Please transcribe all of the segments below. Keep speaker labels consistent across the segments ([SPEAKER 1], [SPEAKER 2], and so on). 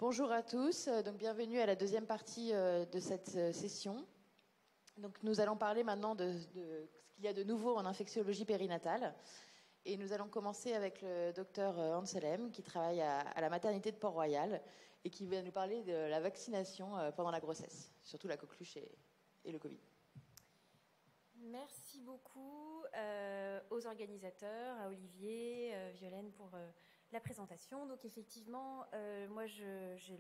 [SPEAKER 1] Bonjour à tous, donc bienvenue à la deuxième partie de cette session. Donc nous allons parler maintenant de ce qu'il y a de nouveau en infectiologie périnatale. Et nous allons commencer avec le docteur Anselem qui travaille à la maternité de Port-Royal et qui va nous parler de la vaccination pendant la grossesse, surtout la coqueluche et le Covid.
[SPEAKER 2] Merci beaucoup aux organisateurs, à Olivier, Violaine pour la présentation. Donc effectivement, moi j'ai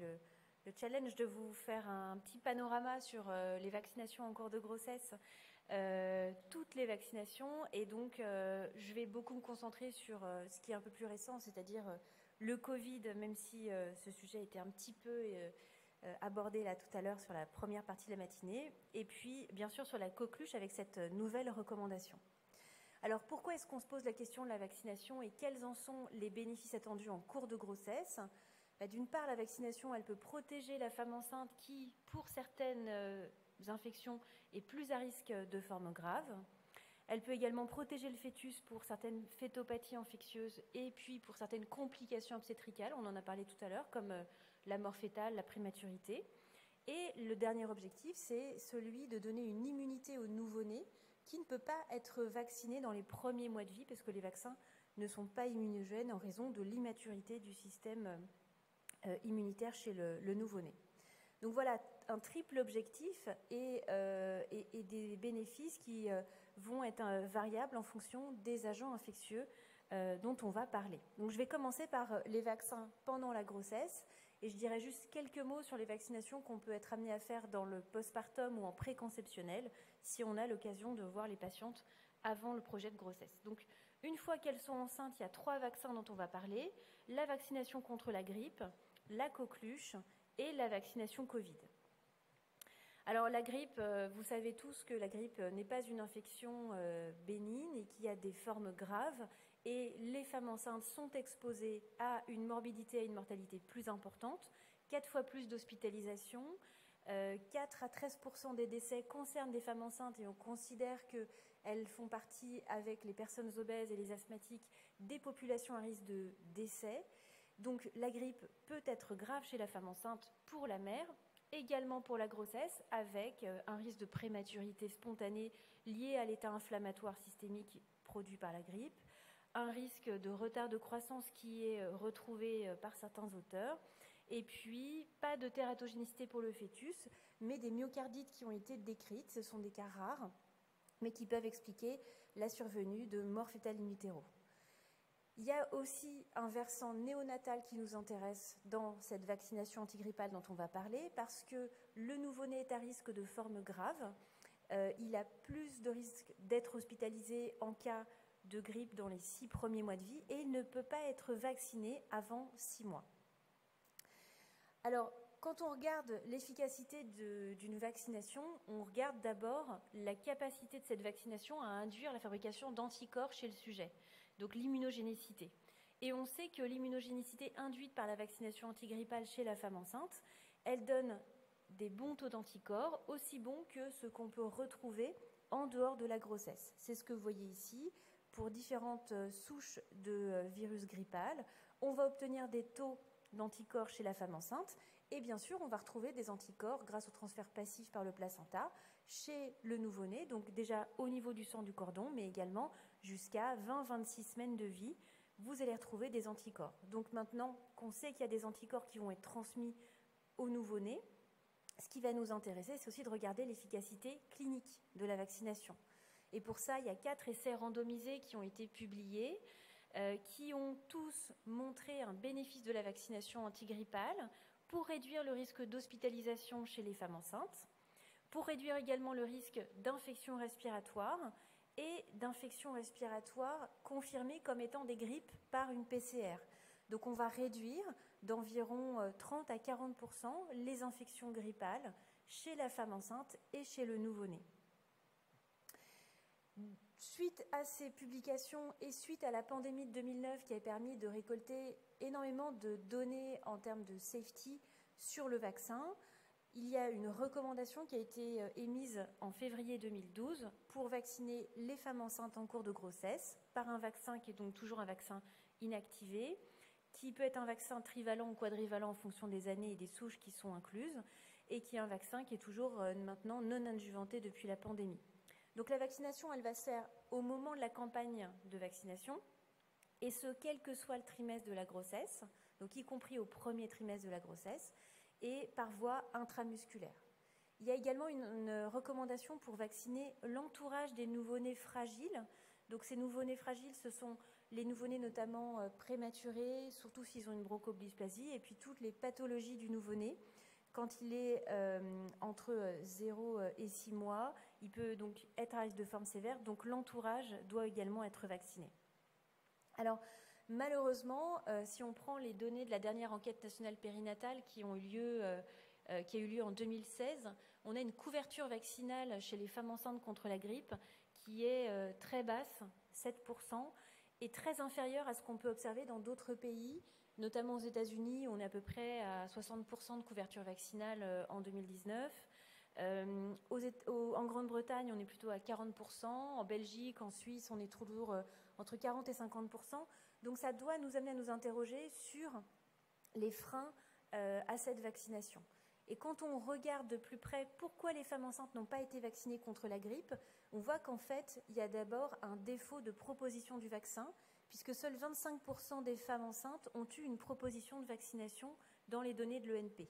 [SPEAKER 2] le challenge de vous faire un petit panorama sur les vaccinations en cours de grossesse, toutes les vaccinations. Et donc je vais beaucoup me concentrer sur ce qui est un peu plus récent, c'est-à-dire le Covid, même si ce sujet était un petit peu abordé là tout à l'heure sur la première partie de la matinée, et puis bien sûr sur la coqueluche avec cette nouvelle recommandation. Alors pourquoi est-ce qu'on se pose la question de la vaccination et quels en sont les bénéfices attendus en cours de grossesse? D'une part, la vaccination, elle peut protéger la femme enceinte qui, pour certaines infections, est plus à risque de formes graves. Elle peut également protéger le fœtus pour certaines fétopathies infectieuses et puis pour certaines complications obstétricales, on en a parlé tout à l'heure, comme la mort fœtale, la prématurité. Et le dernier objectif, c'est celui de donner une immunité au nouveau-né qui ne peut pas être vacciné dans les premiers mois de vie parce que les vaccins ne sont pas immunogènes en raison de l'immaturité du système immunitaire chez le nouveau-né. Donc voilà un triple objectif et des bénéfices qui vont être variables en fonction des agents infectieux dont on va parler. Donc je vais commencer par les vaccins pendant la grossesse et je dirais juste quelques mots sur les vaccinations qu'on peut être amené à faire dans le postpartum ou en préconceptionnel si on a l'occasion de voir les patientes avant le projet de grossesse. Donc une fois qu'elles sont enceintes, il y a 3 vaccins dont on va parler: la vaccination contre la grippe, la coqueluche et la vaccination Covid. Alors la grippe, vous savez tous que la grippe n'est pas une infection bénigne et qu'il y a des formes graves et les femmes enceintes sont exposées à une morbidité et une mortalité plus importantes, 4 fois plus d'hospitalisation, 4 à 13% des décès concernent des femmes enceintes et on considère qu'elles font partie, avec les personnes obèses et les asthmatiques, des populations à risque de décès. Donc la grippe peut être grave chez la femme enceinte pour la mère, également pour la grossesse, avec un risque de prématurité spontanée lié à l'état inflammatoire systémique produit par la grippe, un risque de retard de croissance qui est retrouvé par certains auteurs, et puis pas de tératogénicité pour le fœtus, mais des myocardites qui ont été décrites. Ce sont des cas rares, mais qui peuvent expliquer la survenue de mort fœtale in utero. Il y a aussi un versant néonatal qui nous intéresse dans cette vaccination antigrippale dont on va parler, parce que le nouveau-né est à risque de formes graves. Il a plus de risque d'être hospitalisé en cas de grippe dans les 6 premiers mois de vie et il ne peut pas être vacciné avant 6 mois. Alors, quand on regarde l'efficacité d'une vaccination, on regarde d'abord la capacité de cette vaccination à induire la fabrication d'anticorps chez le sujet, donc l'immunogénicité. Et on sait que l'immunogénicité induite par la vaccination antigrippale chez la femme enceinte, elle donne des bons taux d'anticorps, aussi bons que ce qu'on peut retrouver en dehors de la grossesse. C'est ce que vous voyez ici. Pour différentes souches de virus grippal, on va obtenir des taux d'anticorps chez la femme enceinte. Et bien sûr, on va retrouver des anticorps grâce au transfert passif par le placenta chez le nouveau-né, donc déjà au niveau du sang du cordon, mais également jusqu'à 20-26 semaines de vie, vous allez retrouver des anticorps. Donc maintenant qu'on sait qu'il y a des anticorps qui vont être transmis au nouveau-né, ce qui va nous intéresser, c'est aussi de regarder l'efficacité clinique de la vaccination. Et pour ça, il y a 4 essais randomisés qui ont été publiés, qui ont tous montré un bénéfice de la vaccination antigrippale pour réduire le risque d'hospitalisation chez les femmes enceintes, pour réduire également le risque d'infection respiratoire et d'infection respiratoire confirmée comme étant des grippes par une PCR. Donc on va réduire d'environ 30 à 40% les infections grippales chez la femme enceinte et chez le nouveau-né. Suite à ces publications et suite à la pandémie de 2009 qui a permis de récolter énormément de données en termes de safety sur le vaccin, il y a une recommandation qui a été émise en février 2012 pour vacciner les femmes enceintes en cours de grossesse par un vaccin qui est donc toujours un vaccin inactivé, qui peut être un vaccin trivalent ou quadrivalent en fonction des années et des souches qui sont incluses, et qui est un vaccin qui est toujours maintenant non adjuvanté depuis la pandémie. Donc la vaccination, elle va se faire au moment de la campagne de vaccination, et ce, quel que soit le trimestre de la grossesse, donc y compris au premier trimestre de la grossesse, et par voie intramusculaire. Il y a également une recommandation pour vacciner l'entourage des nouveau-nés fragiles. Donc ces nouveau-nés fragiles, ce sont les nouveau-nés notamment prématurés, surtout s'ils ont une bronchodysplasie, et puis toutes les pathologies du nouveau-né. Quand il est entre 0 et 6 mois, il peut donc être à risque de forme sévère, donc l'entourage doit également être vacciné. Alors, malheureusement, si on prend les données de la dernière enquête nationale périnatale qui a eu lieu en 2016, on a une couverture vaccinale chez les femmes enceintes contre la grippe qui est très basse, 7%, et très inférieure à ce qu'on peut observer dans d'autres pays, notamment aux États-Unis, on est à peu près à 60% de couverture vaccinale en 2019. En Grande-Bretagne, on est plutôt à 40%. En Belgique, en Suisse, on est toujours entre 40 et 50%. Donc ça doit nous amener à nous interroger sur les freins à cette vaccination. Et quand on regarde de plus près pourquoi les femmes enceintes n'ont pas été vaccinées contre la grippe, on voit qu'en fait, il y a d'abord un défaut de proposition du vaccin, puisque seuls 25% des femmes enceintes ont eu une proposition de vaccination dans les données de l'ENP.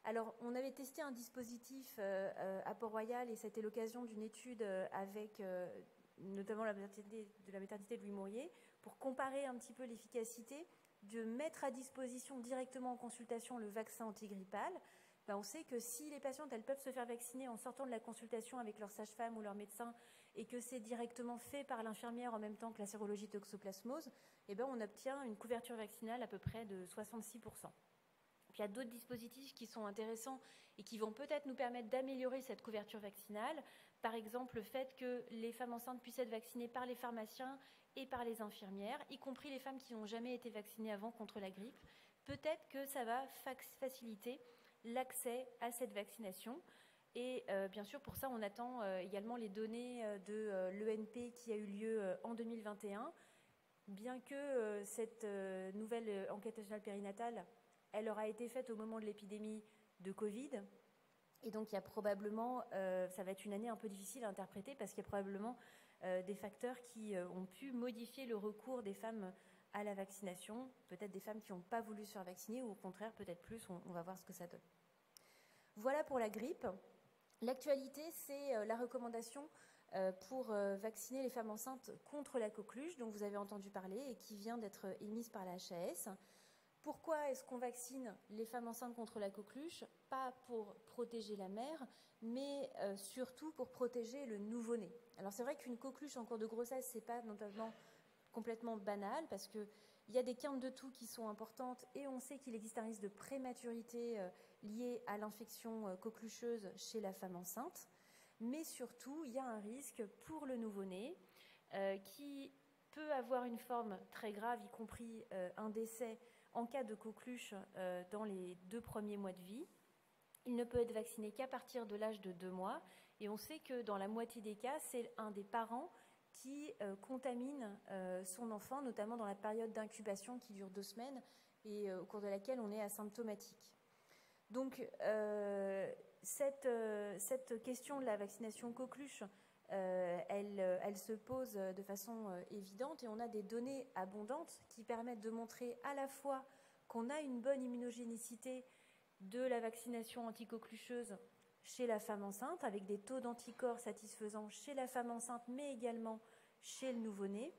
[SPEAKER 2] Alors, on avait testé un dispositif à Port-Royal, et c'était l'occasion d'une étude avec notamment la maternité de Louis Mourier, pour comparer un petit peu l'efficacité de mettre à disposition directement en consultation le vaccin antigrippal. On sait que si les patientes elles peuvent se faire vacciner en sortant de la consultation avec leur sage-femme ou leur médecin, et que c'est directement fait par l'infirmière en même temps que la sérologie toxoplasmose, on obtient une couverture vaccinale à peu près de 66%. Puis il y a d'autres dispositifs qui sont intéressants et qui vont peut-être nous permettre d'améliorer cette couverture vaccinale. Par exemple, le fait que les femmes enceintes puissent être vaccinées par les pharmaciens et par les infirmières, y compris les femmes qui n'ont jamais été vaccinées avant contre la grippe. Peut-être que ça va faciliter l'accès à cette vaccination. Et bien sûr, pour ça, on attend également les données de l'ENP qui a eu lieu en 2021. Bien que cette nouvelle enquête nationale périnatale, elle aura été faite au moment de l'épidémie de Covid. Et donc, il y a probablement, ça va être une année un peu difficile à interpréter parce qu'il y a probablement des facteurs qui ont pu modifier le recours des femmes à la vaccination. Peut-être des femmes qui n'ont pas voulu se faire vacciner ou au contraire, peut-être plus. On va voir ce que ça donne. Voilà pour la grippe. L'actualité, c'est la recommandation pour vacciner les femmes enceintes contre la coqueluche, dont vous avez entendu parler et qui vient d'être émise par la HAS. Pourquoi est-ce qu'on vaccine les femmes enceintes contre la coqueluche? Pas pour protéger la mère, mais surtout pour protéger le nouveau-né. Alors c'est vrai qu'une coqueluche en cours de grossesse, c'est pas notamment complètement banal, parce qu'il y a des quintes de toux qui sont importantes, et on sait qu'il existe un risque de prématurité lié à l'infection coquelucheuse chez la femme enceinte. Mais surtout, il y a un risque pour le nouveau-né qui peut avoir une forme très grave, y compris un décès en cas de coqueluche dans les 2 premiers mois de vie. Il ne peut être vacciné qu'à partir de l'âge de 2 mois. Et on sait que dans la moitié des cas, c'est un des parents qui contamine son enfant, notamment dans la période d'incubation qui dure 2 semaines et au cours de laquelle on est asymptomatique. Donc, cette question de la vaccination coqueluche, elle se pose de façon évidente, et on a des données abondantes qui permettent de montrer à la fois qu'on a une bonne immunogénicité de la vaccination anticoquelucheuse chez la femme enceinte, avec des taux d'anticorps satisfaisants chez la femme enceinte, mais également chez le nouveau-né.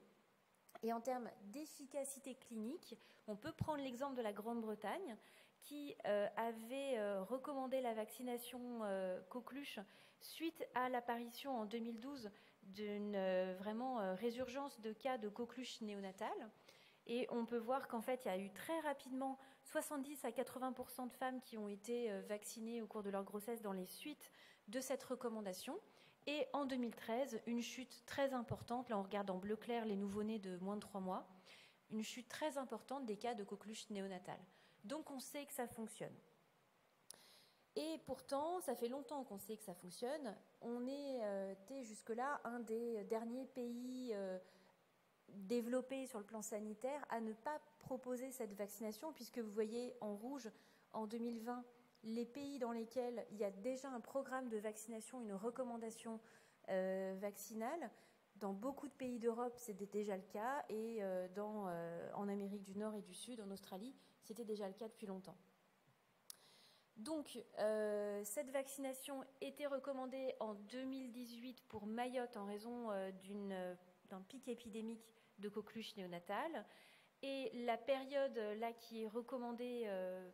[SPEAKER 2] Et en termes d'efficacité clinique, on peut prendre l'exemple de la Grande-Bretagne, qui avait recommandé la vaccination coqueluche suite à l'apparition en 2012 d'une vraiment résurgence de cas de coqueluche néonatale. Et on peut voir qu'en fait, il y a eu très rapidement 70 à 80% de femmes qui ont été vaccinées au cours de leur grossesse dans les suites de cette recommandation. Et en 2013, une chute très importante, là on regarde en bleu clair les nouveau-nés de moins de 3 mois, une chute très importante des cas de coqueluche néonatale. Donc on sait que ça fonctionne. Et pourtant, ça fait longtemps qu'on sait que ça fonctionne. On était jusque-là un des derniers pays développé sur le plan sanitaire à ne pas proposer cette vaccination, puisque vous voyez en rouge, en 2020, les pays dans lesquels il y a déjà un programme de vaccination, une recommandation vaccinale. Dans beaucoup de pays d'Europe, c'était déjà le cas, et en Amérique du Nord et du Sud, en Australie, c'était déjà le cas depuis longtemps. Donc, cette vaccination était recommandée en 2018 pour Mayotte en raison d'un pic épidémique de coqueluche néonatale. Et la période là qui est recommandée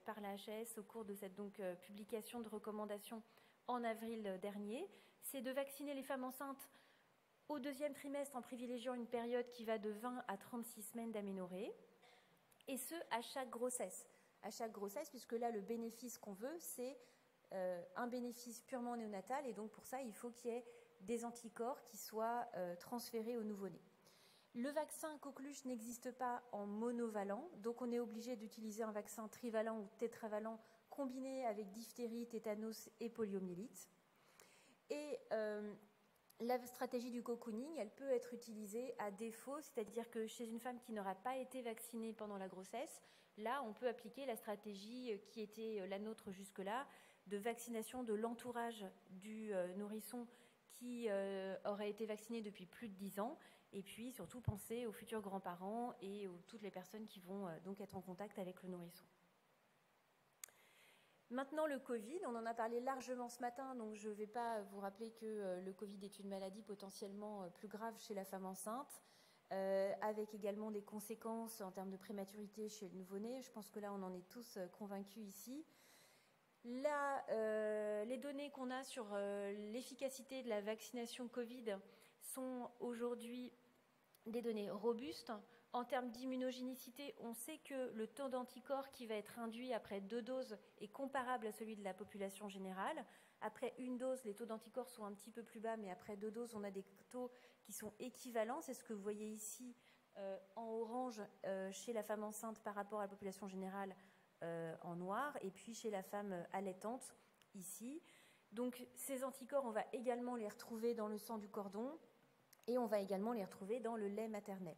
[SPEAKER 2] par la HAS au cours de cette publication de recommandations en avril dernier, c'est de vacciner les femmes enceintes au deuxième trimestre en privilégiant une période qui va de 20 à 36 semaines d'aménorrhée, et ce, à chaque grossesse. À chaque grossesse, puisque là, le bénéfice qu'on veut, c'est un bénéfice purement néonatal, et donc pour ça, il faut qu'il y ait des anticorps qui soient transférés au nouveau-né. Le vaccin coqueluche n'existe pas en monovalent, donc on est obligé d'utiliser un vaccin trivalent ou tétravalent combiné avec diphtérie, tétanos et poliomyélite. Et la stratégie du cocooning, elle peut être utilisée à défaut, c'est-à-dire que chez une femme qui n'aura pas été vaccinée pendant la grossesse, là, on peut appliquer la stratégie qui était la nôtre jusque-là, de vaccination de l'entourage du nourrisson qui aurait été vacciné depuis plus de 10 ans, et puis surtout penser aux futurs grands-parents et aux toutes les personnes qui vont donc être en contact avec le nourrisson. Maintenant, le Covid, on en a parlé largement ce matin, donc je ne vais pas vous rappeler que le Covid est une maladie potentiellement plus grave chez la femme enceinte, avec également des conséquences en termes de prématurité chez le nouveau-né. Je pense que là, on en est tous convaincus ici. Là, les données qu'on a sur l'efficacité de la vaccination Covid sont aujourd'hui des données robustes. En termes d'immunogénicité, on sait que le taux d'anticorps qui va être induit après 2 doses est comparable à celui de la population générale. Après une dose, les taux d'anticorps sont un petit peu plus bas, mais après 2 doses, on a des taux qui sont équivalents. C'est ce que vous voyez ici en orange chez la femme enceinte par rapport à la population générale en noir, et puis chez la femme allaitante ici. Donc ces anticorps, on va également les retrouver dans le sang du cordon, et on va également les retrouver dans le lait maternel.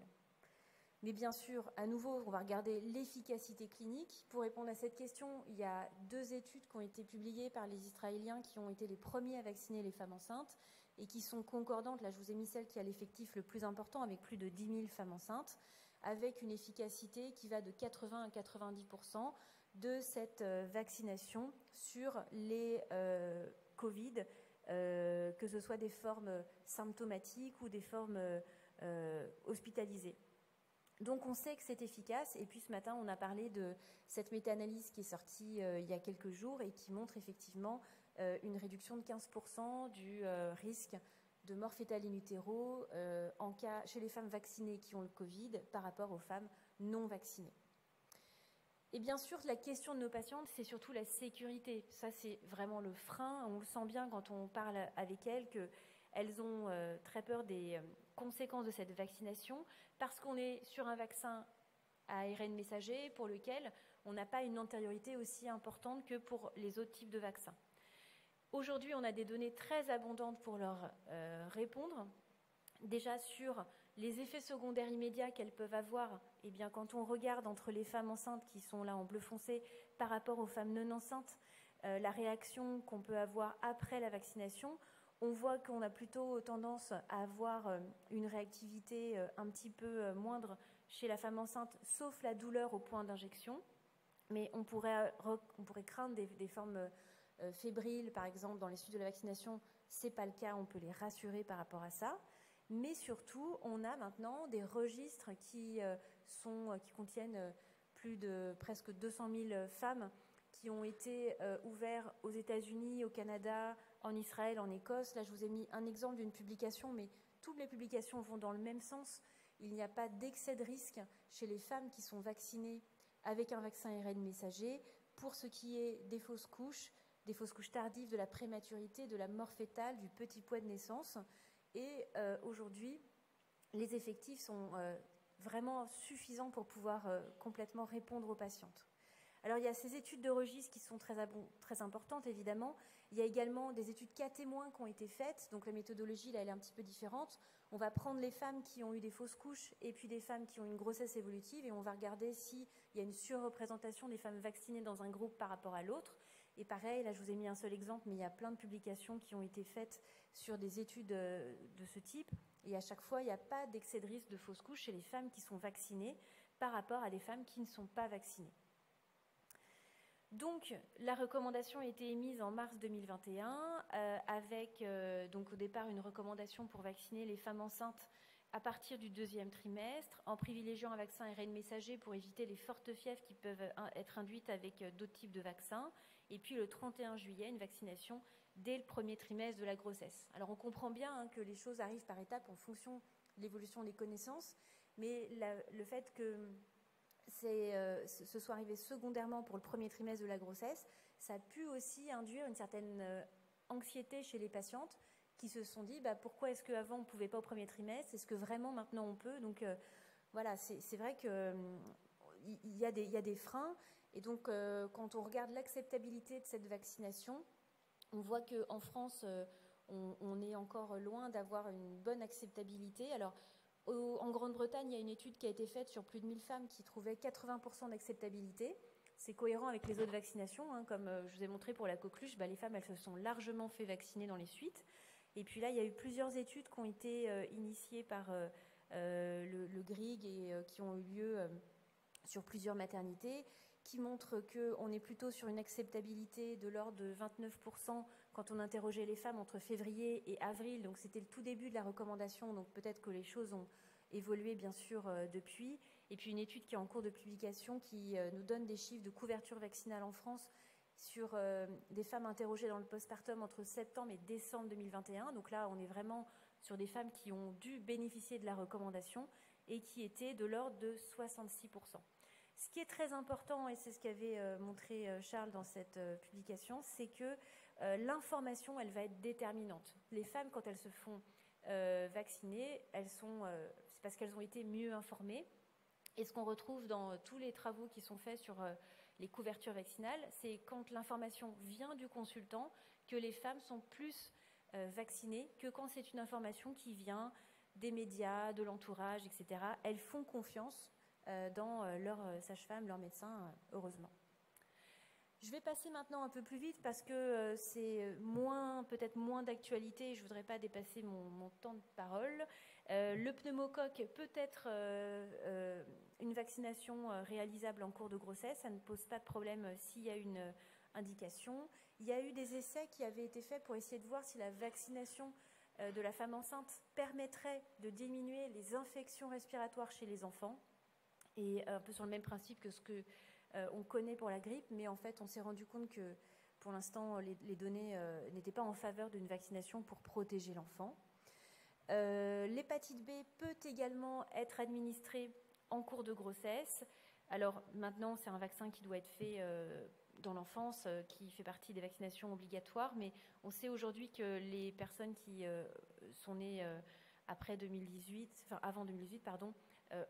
[SPEAKER 2] Mais bien sûr, à nouveau, on va regarder l'efficacité clinique. Pour répondre à cette question, il y a 2 études qui ont été publiées par les Israéliens qui ont été les premiers à vacciner les femmes enceintes et qui sont concordantes. Là, je vous ai mis celle qui a l'effectif le plus important, avec plus de 10 000 femmes enceintes, avec une efficacité qui va de 80 à 90% de cette vaccination sur les Covid, que ce soit des formes symptomatiques ou des formes hospitalisées. Donc on sait que c'est efficace, et puis ce matin on a parlé de cette méta-analyse qui est sortie il y a quelques jours et qui montre effectivement une réduction de 15% du risque de mort fœtale in utero chez les femmes vaccinées qui ont le Covid par rapport aux femmes non vaccinées. Et bien sûr, la question de nos patientes, c'est surtout la sécurité. Ça, c'est vraiment le frein. On le sent bien quand on parle avec elles, qu'elles ont très peur des conséquences de cette vaccination, parce qu'on est sur un vaccin à ARN messager pour lequel on n'a pas une antériorité aussi importante que pour les autres types de vaccins. Aujourd'hui, on a des données très abondantes pour leur répondre. Déjà sur les effets secondaires immédiats qu'elles peuvent avoir, eh bien, quand on regarde entre les femmes enceintes qui sont là en bleu foncé par rapport aux femmes non enceintes, la réaction qu'on peut avoir après la vaccination, on voit qu'on a plutôt tendance à avoir une réactivité un petit peu moindre chez la femme enceinte, sauf la douleur au point d'injection. Mais on pourrait craindre des formes fébriles, par exemple, dans les suites de la vaccination. Ce n'est pas le cas, on peut les rassurer par rapport à ça. Mais surtout, on a maintenant des registres qui contiennent plus de presque 200 000 femmes qui ont été ouverts aux États-Unis, au Canada, en Israël, en Écosse. Là, je vous ai mis un exemple d'une publication, mais toutes les publications vont dans le même sens. Il n'y a pas d'excès de risque chez les femmes qui sont vaccinées avec un vaccin ARN messager pour ce qui est des fausses couches tardives, de la prématurité, de la mort fœtale, du petit poids de naissance. Et aujourd'hui, les effectifs sont vraiment suffisants pour pouvoir complètement répondre aux patientes. Alors, il y a ces études de registre qui sont très importantes, évidemment. Il y a également des études cas témoins qui ont été faites. Donc, la méthodologie, là, elle est un petit peu différente. On va prendre les femmes qui ont eu des fausses couches et puis des femmes qui ont une grossesse évolutive et on va regarder s'il y a une surreprésentation des femmes vaccinées dans un groupe par rapport à l'autre. Et pareil, là, je vous ai mis un seul exemple, mais il y a plein de publications qui ont été faites sur des études de ce type. Et à chaque fois, il n'y a pas d'excès de risque de fausses couches chez les femmes qui sont vaccinées par rapport à des femmes qui ne sont pas vaccinées. Donc, la recommandation a été émise en mars 2021 avec donc au départ une recommandation pour vacciner les femmes enceintes à partir du 2e trimestre en privilégiant un vaccin ARN messager pour éviter les fortes fièvres qui peuvent être induites avec d'autres types de vaccins. Et puis le 31 juillet, une vaccination dès le 1er trimestre de la grossesse. Alors on comprend bien que les choses arrivent par étapes en fonction de l'évolution des connaissances, mais le fait que ce soit arrivé secondairement pour le 1er trimestre de la grossesse, ça a pu aussi induire une certaine anxiété chez les patientes qui se sont dit pourquoi est-ce qu'avant on ne pouvait pas au 1er trimestre, est-ce que vraiment maintenant on peut? Donc voilà, c'est vrai qu'il y a des freins. Et donc quand on regarde l'acceptabilité de cette vaccination, on voit qu'en France, on est encore loin d'avoir une bonne acceptabilité. Alors, en Grande-Bretagne, il y a une étude qui a été faite sur plus de 1000 femmes qui trouvaient 80% d'acceptabilité. C'est cohérent avec les autres vaccinations. Comme je vous ai montré pour la coqueluche, les femmes, elles se sont largement fait vacciner dans les suites. Et puis là, il y a eu plusieurs études qui ont été initiées par le GRIG et qui ont eu lieu sur plusieurs maternités, qui montrent qu'on est plutôt sur une acceptabilité de l'ordre de 29% quand on interrogeait les femmes entre février et avril. Donc c'était le tout début de la recommandation, donc peut-être que les choses ont évolué bien sûr depuis. Et puis une étude qui est en cours de publication qui nous donne des chiffres de couverture vaccinale en France sur des femmes interrogées dans le postpartum entre septembre et décembre 2021. Donc là, on est vraiment sur des femmes qui ont dû bénéficier de la recommandation et qui étaient de l'ordre de 66%. Ce qui est très important, et c'est ce qu'avait montré Charles dans cette publication, c'est que l'information, elle va être déterminante. Les femmes, quand elles se font vacciner, c'est parce qu'elles ont été mieux informées. Et ce qu'on retrouve dans tous les travaux qui sont faits sur les couvertures vaccinales, c'est quand l'information vient du consultant que les femmes sont plus vaccinées que quand c'est une information qui vient des médias, de l'entourage, etc. Elles font confiance dans leur sage-femme, leur médecin, heureusement. Je vais passer maintenant un peu plus vite parce que c'est peut-être moins d'actualité et je ne voudrais pas dépasser mon temps de parole. Le pneumocoque peut être une vaccination réalisable en cours de grossesse. Ça ne pose pas de problème s'il y a une indication. Il y a eu des essais qui avaient été faits pour essayer de voir si la vaccination de la femme enceinte permettrait de diminuer les infections respiratoires chez les enfants. Et un peu sur le même principe que ce qu'on connaît pour la grippe, mais en fait, on s'est rendu compte que pour l'instant, les données n'étaient pas en faveur d'une vaccination pour protéger l'enfant. L'hépatite B peut également être administrée en cours de grossesse. Alors maintenant, c'est un vaccin qui doit être fait dans l'enfance, qui fait partie des vaccinations obligatoires, mais on sait aujourd'hui que les personnes qui sont nées avant 2018,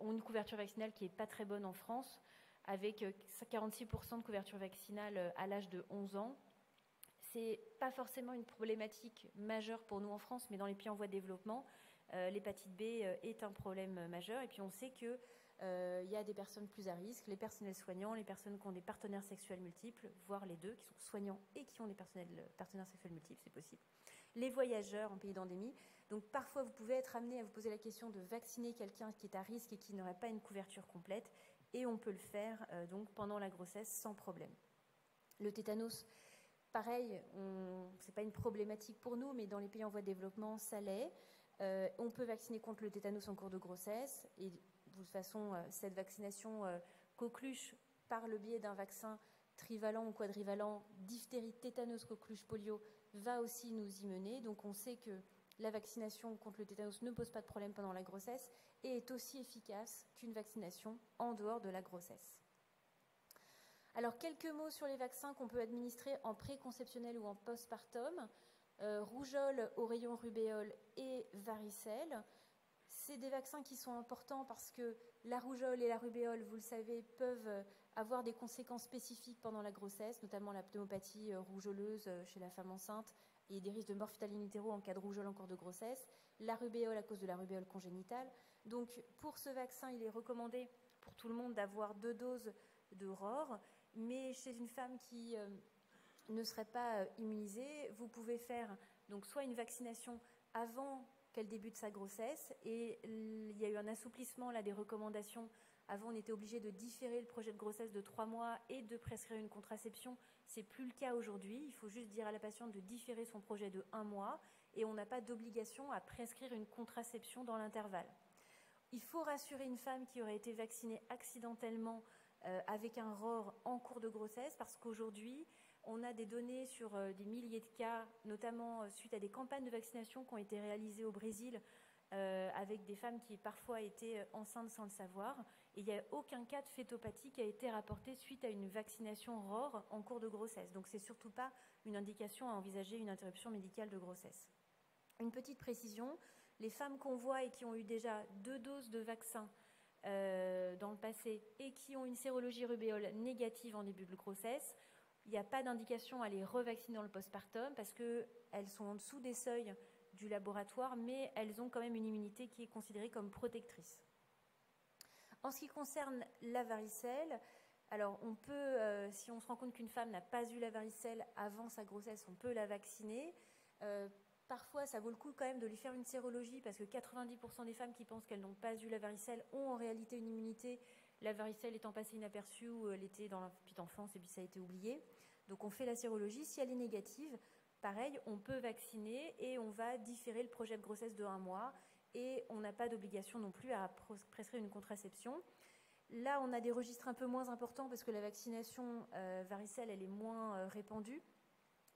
[SPEAKER 2] ont une couverture vaccinale qui n'est pas très bonne en France, avec 46% de couverture vaccinale à l'âge de 11 ans. C'est pas forcément une problématique majeure pour nous en France, mais dans les pays en voie de développement, l'hépatite B est un problème majeur. Et puis on sait qu'il y a des personnes plus à risque, les personnels soignants, les personnes qui ont des partenaires sexuels multiples, voire les deux, qui sont soignants et qui ont des partenaires sexuels multiples, c'est possible. Les voyageurs en pays d'endémie. Donc parfois, vous pouvez être amené à vous poser la question de vacciner quelqu'un qui est à risque et qui n'aurait pas une couverture complète. Et on peut le faire donc pendant la grossesse sans problème. Le tétanos, pareil, ce n'est pas une problématique pour nous, mais dans les pays en voie de développement, ça l'est. On peut vacciner contre le tétanos en cours de grossesse. Et de toute façon, cette vaccination coqueluche par le biais d'un vaccin trivalent ou quadrivalent, diphtérie, tétanos, coqueluche, polio, va aussi nous y mener. Donc on sait que la vaccination contre le tétanos ne pose pas de problème pendant la grossesse et est aussi efficace qu'une vaccination en dehors de la grossesse. Alors quelques mots sur les vaccins qu'on peut administrer en préconceptionnel ou en postpartum. Rougeole, oreillon, rubéole et varicelle. C'est des vaccins qui sont importants parce que la rougeole et la rubéole, vous le savez, peuvent avoir des conséquences spécifiques pendant la grossesse, notamment la pneumopathie rougeoleuse chez la femme enceinte et des risques de morphitale in utero en cas de rougeole en cours de grossesse, la rubéole à cause de la rubéole congénitale. Donc pour ce vaccin, il est recommandé pour tout le monde d'avoir 2 doses de ROR, mais chez une femme qui ne serait pas immunisée, vous pouvez faire donc soit une vaccination avant qu'elle débute sa grossesse, et il y a eu un assouplissement là, des recommandations. Avant, on était obligé de différer le projet de grossesse de 3 mois et de prescrire une contraception. Ce n'est plus le cas aujourd'hui. Il faut juste dire à la patiente de différer son projet de 1 mois, et on n'a pas d'obligation à prescrire une contraception dans l'intervalle. Il faut rassurer une femme qui aurait été vaccinée accidentellement avec un ROR en cours de grossesse, parce qu'aujourd'hui, on a des données sur des milliers de cas, notamment suite à des campagnes de vaccination qui ont été réalisées au Brésil avec des femmes qui parfois étaient enceintes sans le savoir. Et il n'y a aucun cas de fétopathie qui a été rapporté suite à une vaccination ROR en cours de grossesse. Donc ce n'est surtout pas une indication à envisager une interruption médicale de grossesse. Une petite précision, les femmes qu'on voit et qui ont eu déjà 2 doses de vaccin dans le passé et qui ont une sérologie rubéole négative en début de grossesse, il n'y a pas d'indication à les revacciner dans le postpartum parce qu'elles sont en dessous des seuils du laboratoire, mais elles ont quand même une immunité qui est considérée comme protectrice. En ce qui concerne la varicelle, alors on peut, si on se rend compte qu'une femme n'a pas eu la varicelle avant sa grossesse, on peut la vacciner. Parfois, ça vaut le coup quand même de lui faire une sérologie parce que 90% des femmes qui pensent qu'elles n'ont pas eu la varicelle ont en réalité une immunité, la varicelle étant passée inaperçue ou elle était dans la petite enfance et puis ça a été oublié. Donc on fait la sérologie. Si elle est négative, pareil, on peut vacciner et on va différer le projet de grossesse de 1 mois et on n'a pas d'obligation non plus à prescrire une contraception. Là, on a des registres un peu moins importants parce que la vaccination varicelle, elle est moins répandue.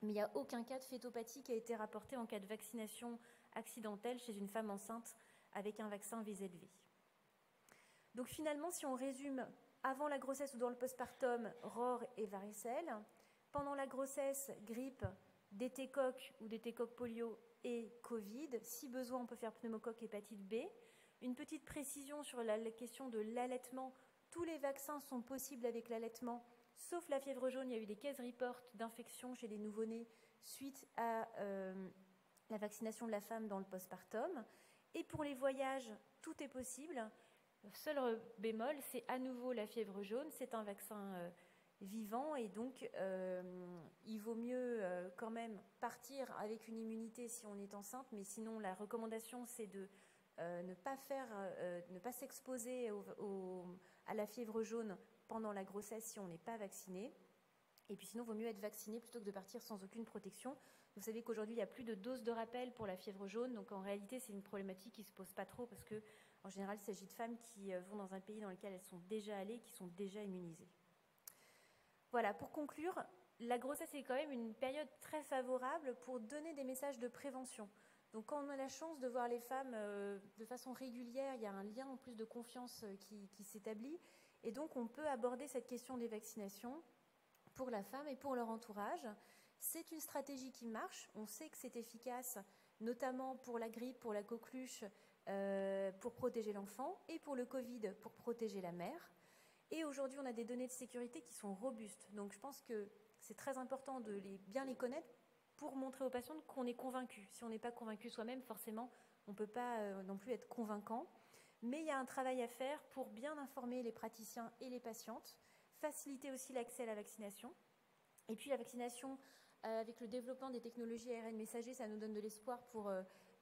[SPEAKER 2] Mais il n'y a aucun cas de fétopathie qui a été rapporté en cas de vaccination accidentelle chez une femme enceinte avec un vaccin VZV. Donc finalement, si on résume, avant la grossesse ou dans le postpartum, ROR et varicelle. Pendant la grossesse, grippe, DT-coque ou DT-coque polio et Covid. Si besoin, on peut faire pneumocoque, hépatite B. Une petite précision sur la question de l'allaitement. Tous les vaccins sont possibles avec l'allaitement. Sauf la fièvre jaune, il y a eu des case reports d'infection chez les nouveau-nés suite à la vaccination de la femme dans le postpartum. Et pour les voyages, tout est possible. Le seul bémol, c'est à nouveau la fièvre jaune. C'est un vaccin vivant et donc il vaut mieux quand même partir avec une immunité si on est enceinte. Mais sinon, la recommandation, c'est de ne pas s'exposer à la fièvre jaune pendant la grossesse si on n'est pas vacciné. Et puis sinon, il vaut mieux être vacciné plutôt que de partir sans aucune protection. Vous savez qu'aujourd'hui, il n'y a plus de dose de rappel pour la fièvre jaune. Donc en réalité, c'est une problématique qui ne se pose pas trop parce qu'en général, il s'agit de femmes qui vont dans un pays dans lequel elles sont déjà allées, qui sont déjà immunisées. Voilà, pour conclure, la grossesse est quand même une période très favorable pour donner des messages de prévention. Donc quand on a la chance de voir les femmes de façon régulière, il y a un lien en plus de confiance qui s'établit. Et donc, on peut aborder cette question des vaccinations pour la femme et pour leur entourage. C'est une stratégie qui marche. On sait que c'est efficace, notamment pour la grippe, pour la coqueluche, pour protéger l'enfant, et pour le Covid, pour protéger la mère. Et aujourd'hui, on a des données de sécurité qui sont robustes. Donc, je pense que c'est très important de bien les connaître pour montrer aux patients qu'on est convaincu. Si on n'est pas convaincu soi-même, forcément, on ne peut pas non plus être convaincant. Mais il y a un travail à faire pour bien informer les praticiens et les patientes, faciliter aussi l'accès à la vaccination. Et puis la vaccination, avec le développement des technologies ARN messager, ça nous donne de l'espoir pour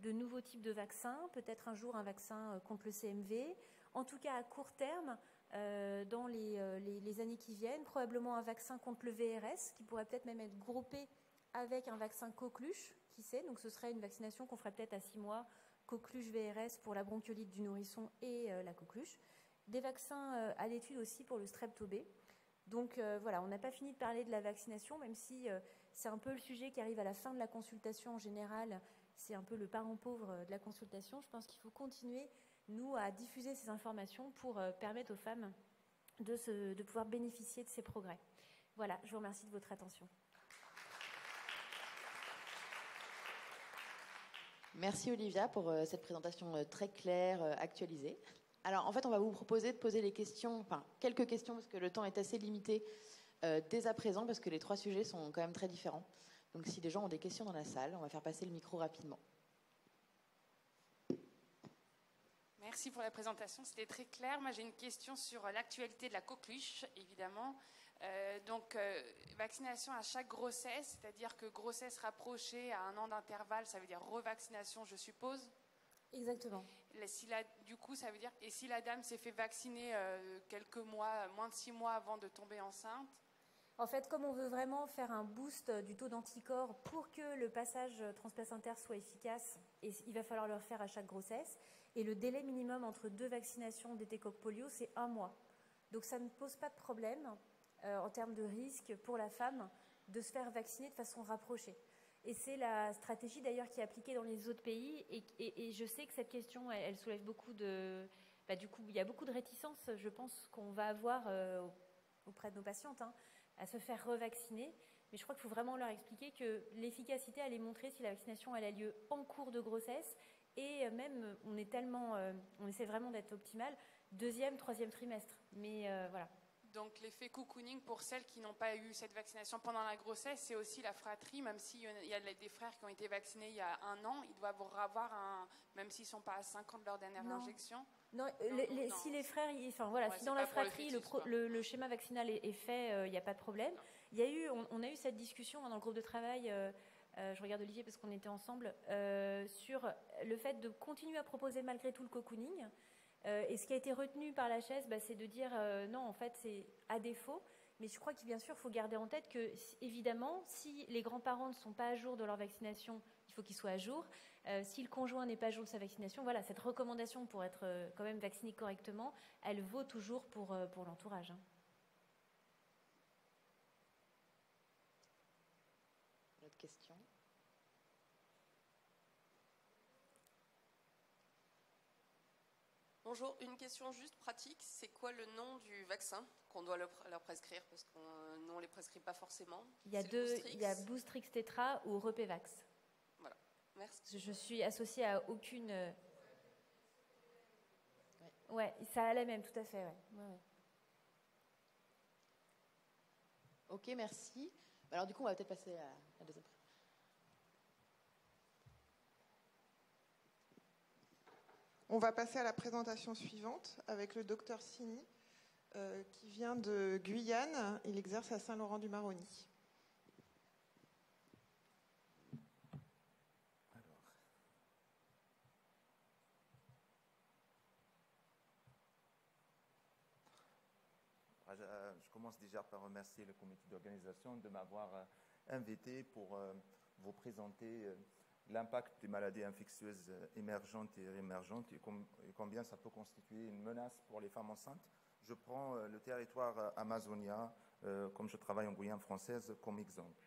[SPEAKER 2] de nouveaux types de vaccins, peut-être un jour un vaccin contre le CMV. En tout cas, à court terme, dans les années qui viennent, probablement un vaccin contre le VRS, qui pourrait peut-être même être groupé avec un vaccin coqueluche, qui sait. Donc ce serait une vaccination qu'on ferait peut-être à 6 mois, coqueluche VRS pour la bronchiolite du nourrisson et la coqueluche. Des vaccins à l'étude aussi pour le strep B. Donc voilà, on n'a pas fini de parler de la vaccination, même si c'est un peu le sujet qui arrive à la fin de la consultation en général. C'est un peu le parent pauvre de la consultation. Je pense qu'il faut continuer, nous, à diffuser ces informations pour permettre aux femmes de pouvoir bénéficier de ces progrès. Voilà, je vous remercie de votre attention.
[SPEAKER 1] Merci Olivia pour cette présentation très claire, actualisée. Alors, en fait, on va vous proposer de poser les questions, enfin, quelques questions, parce que le temps est assez limité dès à présent, parce que les 3 sujets sont quand même très différents. Donc, si des gens ont des questions dans la salle, on va faire passer le micro rapidement.
[SPEAKER 3] Merci pour la présentation, c'était très clair. Moi, j'ai une question sur l'actualité de la coqueluche, évidemment. Vaccination à chaque grossesse, c'est-à-dire que grossesse rapprochée à 1 an d'intervalle, ça veut dire revaccination, je suppose?
[SPEAKER 2] Exactement.
[SPEAKER 3] Du coup, ça veut dire, et si la dame s'est fait vacciner quelques mois, moins de 6 mois avant de tomber enceinte?
[SPEAKER 2] En fait, comme on veut vraiment faire un boost du taux d'anticorps pour que le passage transplacentaire soit efficace, il va falloir le faire à chaque grossesse. Et le délai minimum entre 2 vaccinations d'étécoque polio, c'est 1 mois. Donc ça ne pose pas de problème en termes de risque pour la femme de se faire vacciner de façon rapprochée. Et c'est la stratégie d'ailleurs qui est appliquée dans les autres pays. Et je sais que cette question, elle soulève beaucoup de... du coup, il y a beaucoup de réticences, je pense, qu'on va avoir auprès de nos patientes, à se faire revacciner. Mais je crois qu'il faut vraiment leur expliquer que l'efficacité, elle est montrée si la vaccination elle a lieu en cours de grossesse. Et même, on essaie vraiment d'être optimal, 2e, 3e trimestre. Mais voilà.
[SPEAKER 3] Donc l'effet cocooning pour celles qui n'ont pas eu cette vaccination pendant la grossesse, c'est aussi la fratrie, même s'il y a des frères qui ont été vaccinés il y a 1 an, ils doivent avoir même s'ils ne sont pas à 5 ans de leur dernière injection.
[SPEAKER 2] Non, si les frères, si dans la fratrie le schéma vaccinal est fait, il n'y a pas de problème. On a eu cette discussion dans le groupe de travail, je regarde Olivier parce qu'on était ensemble, sur le fait de continuer à proposer malgré tout le cocooning. Et ce qui a été retenu par la chaise, c'est de dire non, en fait, c'est à défaut. Mais je crois qu'il bien sûr, faut garder en tête que, évidemment, si les grands-parents ne sont pas à jour de leur vaccination, il faut qu'ils soient à jour. Si le conjoint n'est pas à jour de sa vaccination, voilà, cette recommandation pour être quand même vacciné correctement, elle vaut toujours pour l'entourage.
[SPEAKER 1] Autre question?
[SPEAKER 4] Bonjour, une question juste pratique. C'est quoi le nom du vaccin qu'on doit leur prescrire? Parce que nous, on ne les prescrit pas forcément.
[SPEAKER 2] Il y a Boostrix Tetra ou Repevax.
[SPEAKER 4] Voilà, merci.
[SPEAKER 2] Je suis associée à aucune... Ouais, ça allait même, tout à fait. Ouais.
[SPEAKER 1] Ok, merci. Alors du coup, on va peut-être passer à la deuxième.
[SPEAKER 5] On va passer à la présentation suivante avec le docteur Sini, qui vient de Guyane. Il exerce à Saint-Laurent-du-Maroni.
[SPEAKER 6] Je commence déjà par remercier le comité d'organisation de m'avoir invité pour vous présenter l'impact des maladies infectieuses émergentes et réémergentes et combien ça peut constituer une menace pour les femmes enceintes. Je prends le territoire amazonien, comme je travaille en Guyane française, comme exemple.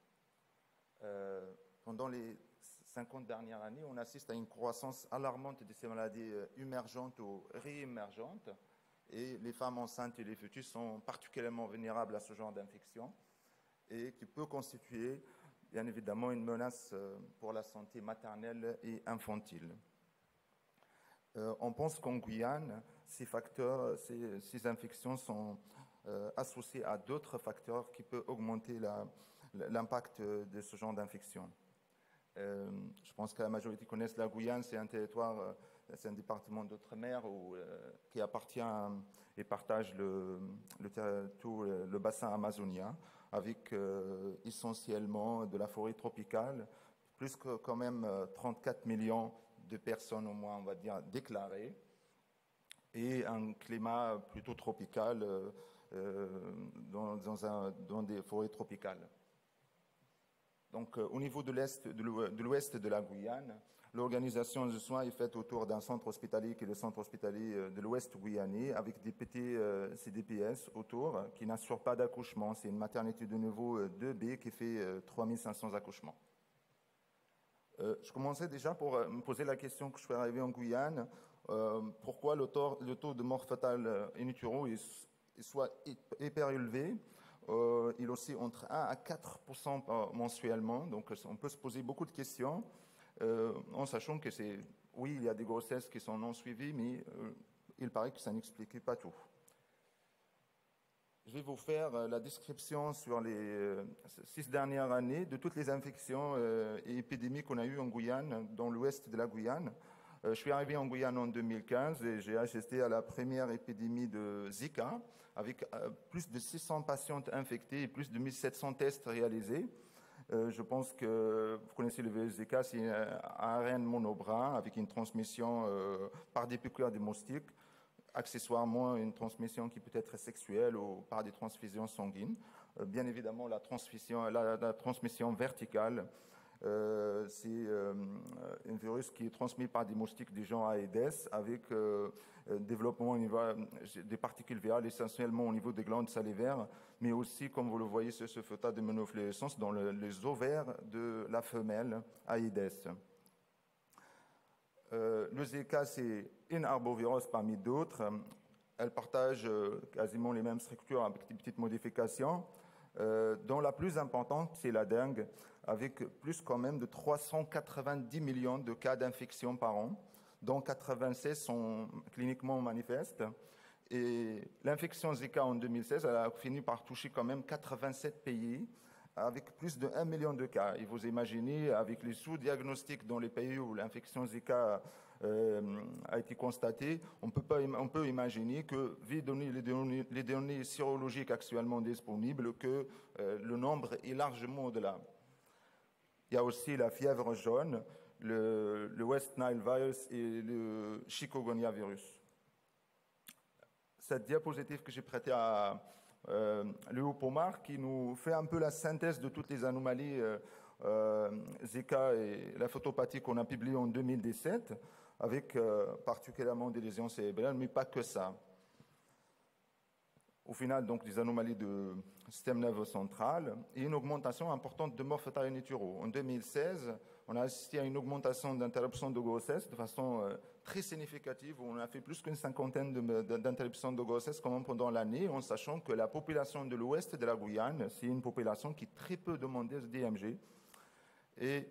[SPEAKER 6] Pendant les 50 dernières années, on assiste à une croissance alarmante de ces maladies émergentes ou réémergentes. Et les femmes enceintes et les fœtus sont particulièrement vulnérables à ce genre d'infection et qui peut constituer, bien évidemment, une menace pour la santé maternelle et infantile. On pense qu'en Guyane, ces infections sont associées à d'autres facteurs qui peuvent augmenter l'impact de ce genre d'infection. Je pense que la majorité connaissent la Guyane, c'est un territoire... C'est un département d'outre-mer qui appartient et partage tout le bassin amazonien avec essentiellement de la forêt tropicale, plus que quand même 34 millions de personnes au moins, on va dire, déclarées, et un climat plutôt tropical dans des forêts tropicales. Donc au niveau de l'ouest de la Guyane, l'organisation de soins est faite autour d'un centre hospitalier qui est le centre hospitalier de l'Ouest guyanais avec des petits CDPS autour qui n'assurent pas d'accouchement. C'est une maternité de niveau 2B qui fait 3500 accouchements. Je commençais déjà pour me poser la question que je suis arrivé en Guyane. Pourquoi le taux de mort fatale in utero soit hyper élevé? Il est aussi entre 1 à 4% mensuellement. Donc on peut se poser beaucoup de questions. En sachant que il y a des grossesses qui sont non suivies, mais il paraît que ça n'expliquait pas tout. Je vais vous faire la description sur les 6 dernières années de toutes les infections et épidémies qu'on a eues en Guyane, dans l'ouest de la Guyane. Je suis arrivé en Guyane en 2015 et j'ai assisté à la première épidémie de Zika, avec plus de 600 patientes infectées et plus de 1700 tests réalisés. Je pense que vous connaissez le virus Zika, c'est un ARN monobrun avec une transmission par des piqûres de moustiques, accessoirement une transmission qui peut être sexuelle ou par des transfusions sanguines. Bien évidemment, la transmission verticale, c'est un virus qui est transmis par des moustiques du genre Aedes avec développement des particules virales essentiellement au niveau des glandes salivaires, mais aussi, comme vous le voyez sur ce photo de monofluorescence, dans les ovaires de la femelle Aedes. Le Zika, c'est une arbovirose parmi d'autres. Elle partage quasiment les mêmes structures avec des petites modifications, dont la plus importante, c'est la dengue, avec plus quand même de 390 millions de cas d'infection par an, dont 96 sont cliniquement manifestes. Et l'infection Zika en 2016, elle a fini par toucher quand même 87 pays, avec plus de 1 million de cas. Et vous imaginez, avec les sous-diagnostics dans les pays où l'infection Zika a été constatée, on peut imaginer que, vu les données sérologiques actuellement disponibles, que le nombre est largement au-delà. Il y a aussi la fièvre jaune, le West Nile virus et le chikungunya virus. Cette diapositive que j'ai prêtée à Léo Pomar, qui nous fait un peu la synthèse de toutes les anomalies Zika et la photopathie qu'on a publiée en 2017, avec particulièrement des lésions cérébrales, mais pas que ça. Au final, donc, des anomalies de système nerveux central et une augmentation importante de morts fœtales in utero. En 2016, on a assisté à une augmentation d'interruptions de grossesse de façon très significative. On a fait plus qu'une cinquantaine d'interruptions de grossesse quand même pendant l'année, en sachant que la population de l'ouest de la Guyane, c'est une population qui est très peu demandeuse d'IMG. Et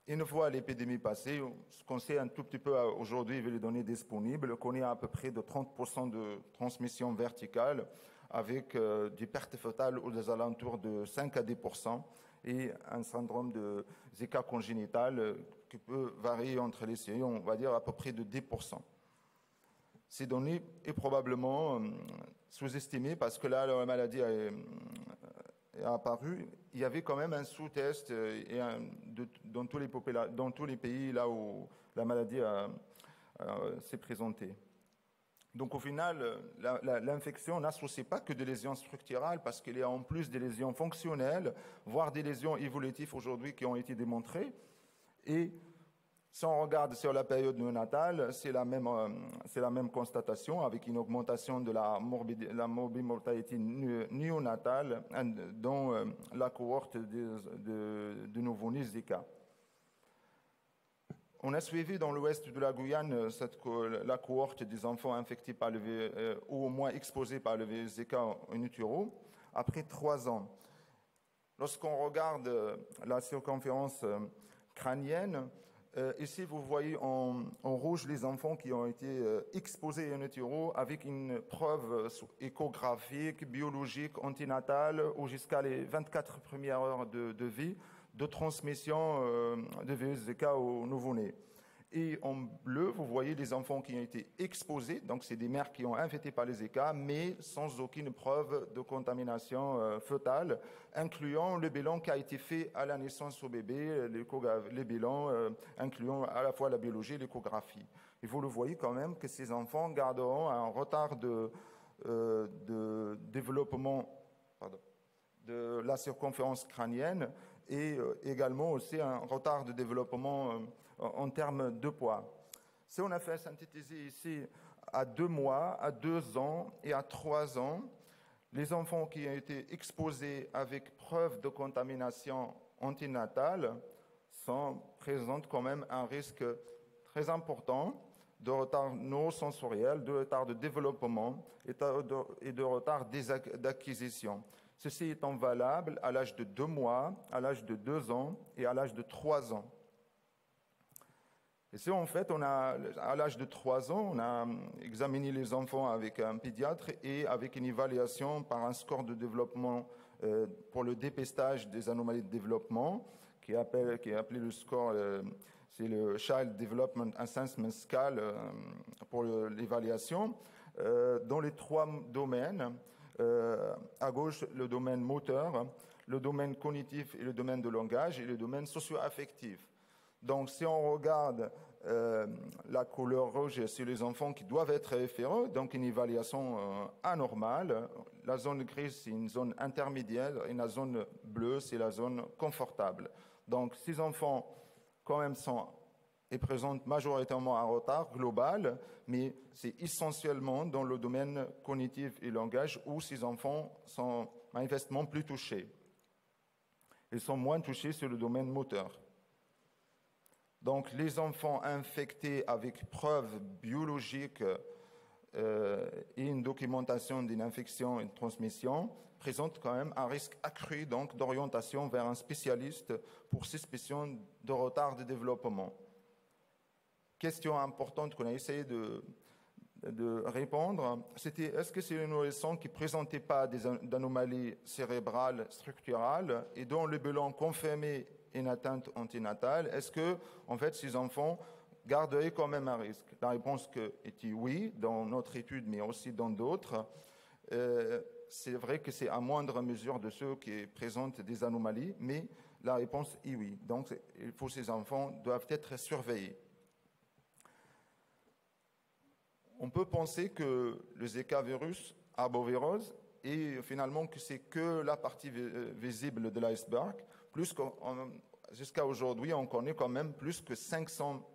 [SPEAKER 6] une fois l'épidémie passée, ce qu'on sait un tout petit peu aujourd'hui, avec les données disponibles, qu'on est à peu près de 30% de transmission verticale, avec des pertes fœtales aux alentours de 5 à 10%, et un syndrome de Zika congénital qui peut varier entre les séries, on va dire à peu près de 10%. Ces données est probablement sous-estimées parce que là, la maladie est apparue. Il y avait quand même un sous-test dans tous les pays là où la maladie s'est présentée. Donc au final, l'infection n'associe pas que des lésions structurales parce qu'il y a en plus des lésions fonctionnelles, voire des lésions évolutives aujourd'hui qui ont été démontrées. Et si on regarde sur la période néonatale, c'est la même constatation avec une augmentation de la morbidité néonatale dans la cohorte de nouveau-nés Zika. On a suivi dans l'ouest de la Guyane la cohorte des enfants infectés par ou au moins exposés par le virus Zika in utero après 3 ans. Lorsqu'on regarde la circonférence crânienne, ici vous voyez en rouge les enfants qui ont été exposés in utero avec une preuve échographique, biologique, antinatale ou jusqu'à les 24 premières heures de vie de transmission de virus Zika au nouveau-né. Et en bleu, vous voyez les enfants qui ont été exposés, donc c'est des mères qui ont infecté par les Zika, mais sans aucune preuve de contamination fœtale, incluant le bilan qui a été fait à la naissance au bébé, les bilans incluant à la fois la biologie et l'échographie. Et vous le voyez quand même que ces enfants garderont un retard de développement de la circonférence crânienne, et également aussi un retard de développement en termes de poids. Si on a fait synthétiser ici à 2 mois, à 2 ans et à 3 ans, les enfants qui ont été exposés avec preuve de contamination antinatale présentent quand même un risque très important de retard neurosensoriel, de retard de développement et de retard d'acquisition. Ceci étant valable à l'âge de 2 mois, à l'âge de 2 ans et à l'âge de 3 ans. Et c'est en fait, à l'âge de 3 ans, on a examiné les enfants avec un pédiatre et avec une évaluation par un score de développement pour le dépistage des anomalies de développement, qui est appelé le score, c'est le Child Development Assessment Scale pour l'évaluation, dans les 3 domaines. À gauche, le domaine moteur, le domaine cognitif et le domaine de langage, et le domaine socio-affectif. Donc, si on regarde la couleur rouge sur les enfants qui doivent être référents, donc une évaluation anormale. La zone grise, c'est une zone intermédiaire, et la zone bleue, c'est la zone confortable. Donc, ces enfants, quand même, présentent majoritairement un retard global, mais c'est essentiellement dans le domaine cognitif et langage où ces enfants sont manifestement plus touchés. Ils sont moins touchés sur le domaine moteur. Donc, les enfants infectés avec preuves biologiques et une documentation d'une infection et de transmission présentent quand même un risque accru donc, d'orientation vers un spécialiste pour suspicion de retard de développement. Question importante qu'on a essayé de répondre, c'était est-ce que c'est les nourrissons qui ne présentaient pas d'anomalies cérébrales structurales et dont le bilan confirmé une atteinte anténatale, est-ce que, en fait, ces enfants garderaient quand même un risque? La réponse était oui, dans notre étude, mais aussi dans d'autres. C'est vrai que c'est à moindre mesure de ceux qui présentent des anomalies, mais la réponse est oui. Donc, ces enfants doivent être surveillés. On peut penser que le Zika virus arbovirose, et finalement que c'est que la partie visible de l'iceberg, jusqu'à aujourd'hui, on connaît quand même plus que 500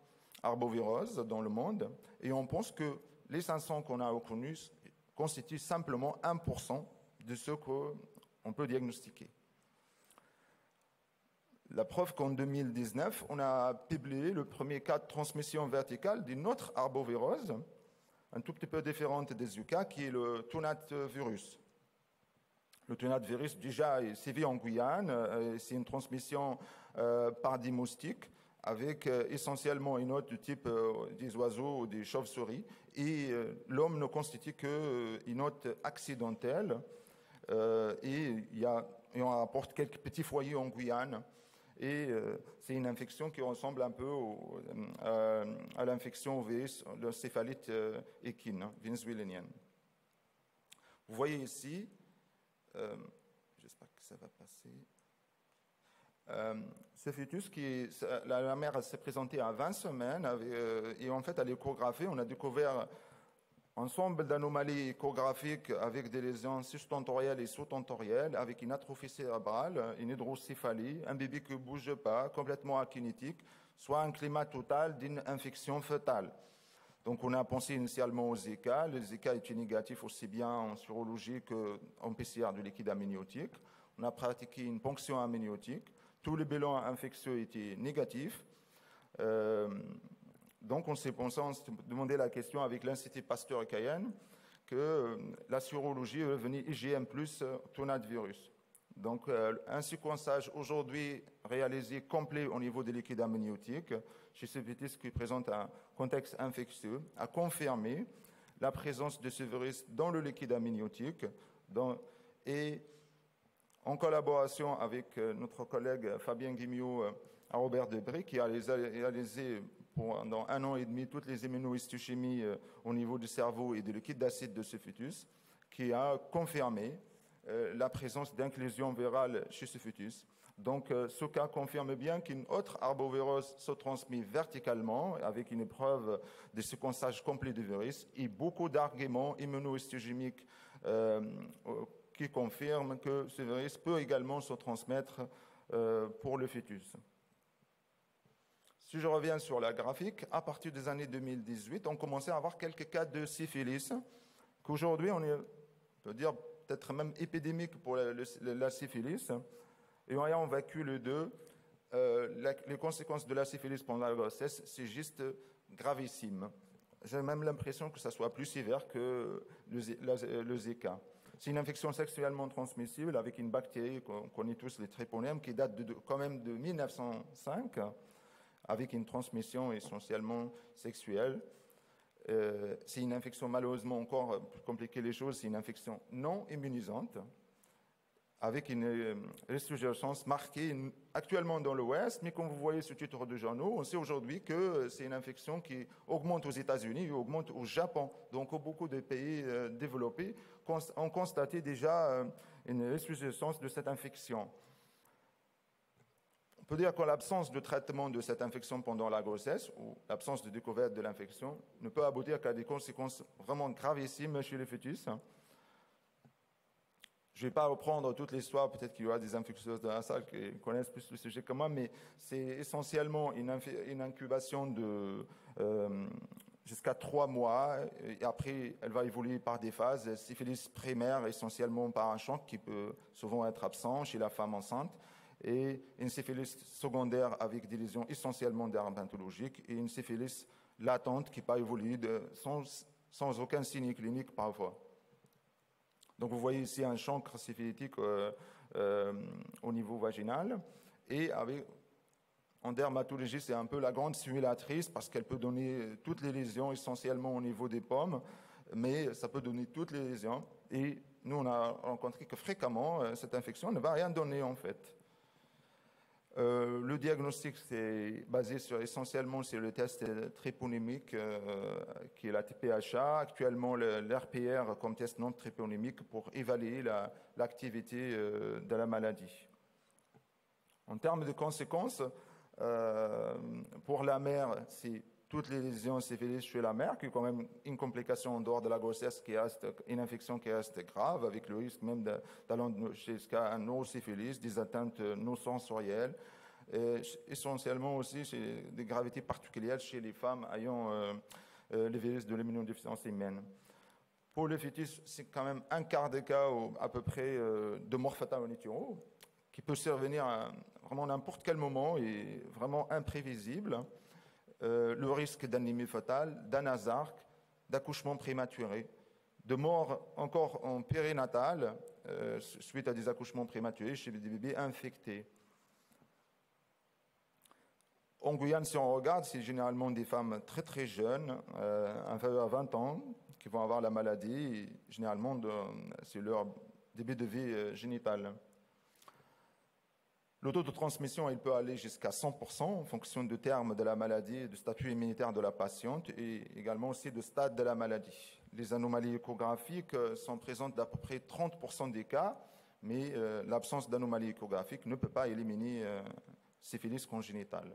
[SPEAKER 6] arboviroses dans le monde, et on pense que les 500 qu'on a reconnus constituent simplement 1% de ceux qu'on peut diagnostiquer. La preuve qu'en 2019, on a publié le premier cas de transmission verticale d'une autre arbovirose, un tout petit peu différente des Zika, qui est le tunavirus. Le tunavirus, déjà, sévit en Guyane. C'est une transmission par des moustiques, avec essentiellement une hôte du type des oiseaux ou des chauves-souris. Et l'homme ne constitue qu'une hôte accidentelle. Et on rapporte quelques petits foyers en Guyane. Et c'est une infection qui ressemble un peu à l'infection au virus, le céphalite équine, vénézuélienne. Vous voyez ici, j'espère que ça va passer, ce fœtus, la mère s'est présentée à 20 semaines, et en fait à l'échographie, on a découvert un ensemble d'anomalies échographiques avec des lésions subtentorielles et sous-tentorielles, avec une atrophie cérébrale, une hydrocéphalie, un bébé qui ne bouge pas, complètement akinétique, soit un climat total d'une infection fœtale. Donc on a pensé initialement au Zika. Le Zika était négatif aussi bien en sérologie qu'en PCR de liquide amniotique. On a pratiqué une ponction amniotique. Tous les bilans infectieux étaient négatifs. Donc, on s'est demandé la question avec l'Institut Pasteur à Cayenne que la sérologie est devenue IgM plus tunavirus. Donc, un séquençage aujourd'hui réalisé complet au niveau des liquides amniotiques chez ce fœtus qui présente un contexte infectieux a confirmé la présence de ce virus dans le liquide amniotique et en collaboration avec notre collègue Fabien Guimiot à Robert Debré qui a réalisé pendant 1 an et demi toutes les immunohistochimies au niveau du cerveau et du liquide d'acide de ce fœtus, qui a confirmé la présence d'inclusion virale chez ce fœtus. Donc, ce cas confirme bien qu'une autre arbovirose se transmet verticalement avec une preuve de séquençage complet du virus et beaucoup d'arguments immunohistochimiques qui confirment que ce virus peut également se transmettre pour le fœtus. Si je reviens sur la graphique, à partir des années 2018, on commençait à avoir quelques cas de syphilis, qu'aujourd'hui, on peut dire peut-être même épidémique pour la syphilis. Et on vécu les deux. Les conséquences de la syphilis pendant la grossesse, c'est juste gravissime. J'ai même l'impression que ça soit plus sévère que le Zika. C'est une infection sexuellement transmissible avec une bactérie qu'on connaît tous, les tréponèmes, qui date quand même de 1905. avec une transmission essentiellement sexuelle. C'est une infection, malheureusement, encore plus compliquée les choses, c'est une infection non immunisante, avec une résurgence marquée actuellement dans l'Ouest, mais comme vous voyez ce titre de journaux, on sait aujourd'hui que c'est une infection qui augmente aux États-Unis et augmente au Japon. Donc, beaucoup de pays développés ont constaté déjà une résurgence de cette infection. On peut dire que l'absence de traitement de cette infection pendant la grossesse ou l'absence de découverte de l'infection ne peut aboutir qu'à des conséquences vraiment gravissimes chez les fœtus. Je ne vais pas reprendre toute l'histoire, peut-être qu'il y aura des infectieuses dans la salle qui connaissent plus le sujet que moi, mais c'est essentiellement une incubation de jusqu'à 3 mois, et après elle va évoluer par des phases. Syphilis primaire, essentiellement par un choc qui peut souvent être absent chez la femme enceinte, et une syphilis secondaire avec des lésions essentiellement dermatologiques, et une syphilis latente qui peut évoluer sans aucun signe clinique parfois. Donc vous voyez ici un chancre syphilitique au niveau vaginal, et en dermatologie c'est un peu la grande simulatrice parce qu'elle peut donner toutes les lésions essentiellement au niveau des pommes, mais ça peut donner toutes les lésions, et nous on a rencontré que fréquemment cette infection ne va rien donner en fait. Le diagnostic c'est basé essentiellement sur le test tréponimique qui est la TPHA, actuellement l'RPR comme test non tréponimique pour évaluer l'activité de la maladie. En termes de conséquences, pour la mère, c'est toutes les lésions syphilis chez la mère, qui est quand même une complication en dehors de la grossesse, qui reste une infection qui reste grave, avec le risque même d'aller jusqu'à un neurosyphilis, des atteintes non-sensorielles. Essentiellement aussi, c'est des gravités particulières chez les femmes ayant les virus de l'immunodéficience humaine. Pour le fœtus, c'est quand même un quart des cas, à peu près, de mort fatale en utero, qui peut survenir à vraiment n'importe quel moment et vraiment imprévisible. Le risque d'anémie fatale, d'anasarque, d'accouchement prématuré, de mort encore en périnatal suite à des accouchements prématurés chez des bébés infectés. En Guyane, si on regarde, c'est généralement des femmes très très jeunes, inférieures à 20 ans, qui vont avoir la maladie, et généralement c'est leur début de vie génital. Le taux de transmission, il peut aller jusqu'à 100% en fonction du terme de la maladie, du statut immunitaire de la patiente et également aussi du stade de la maladie. Les anomalies échographiques sont présentes d'à peu près 30% des cas, mais l'absence d'anomalies échographiques ne peut pas éliminer syphilis congénitale.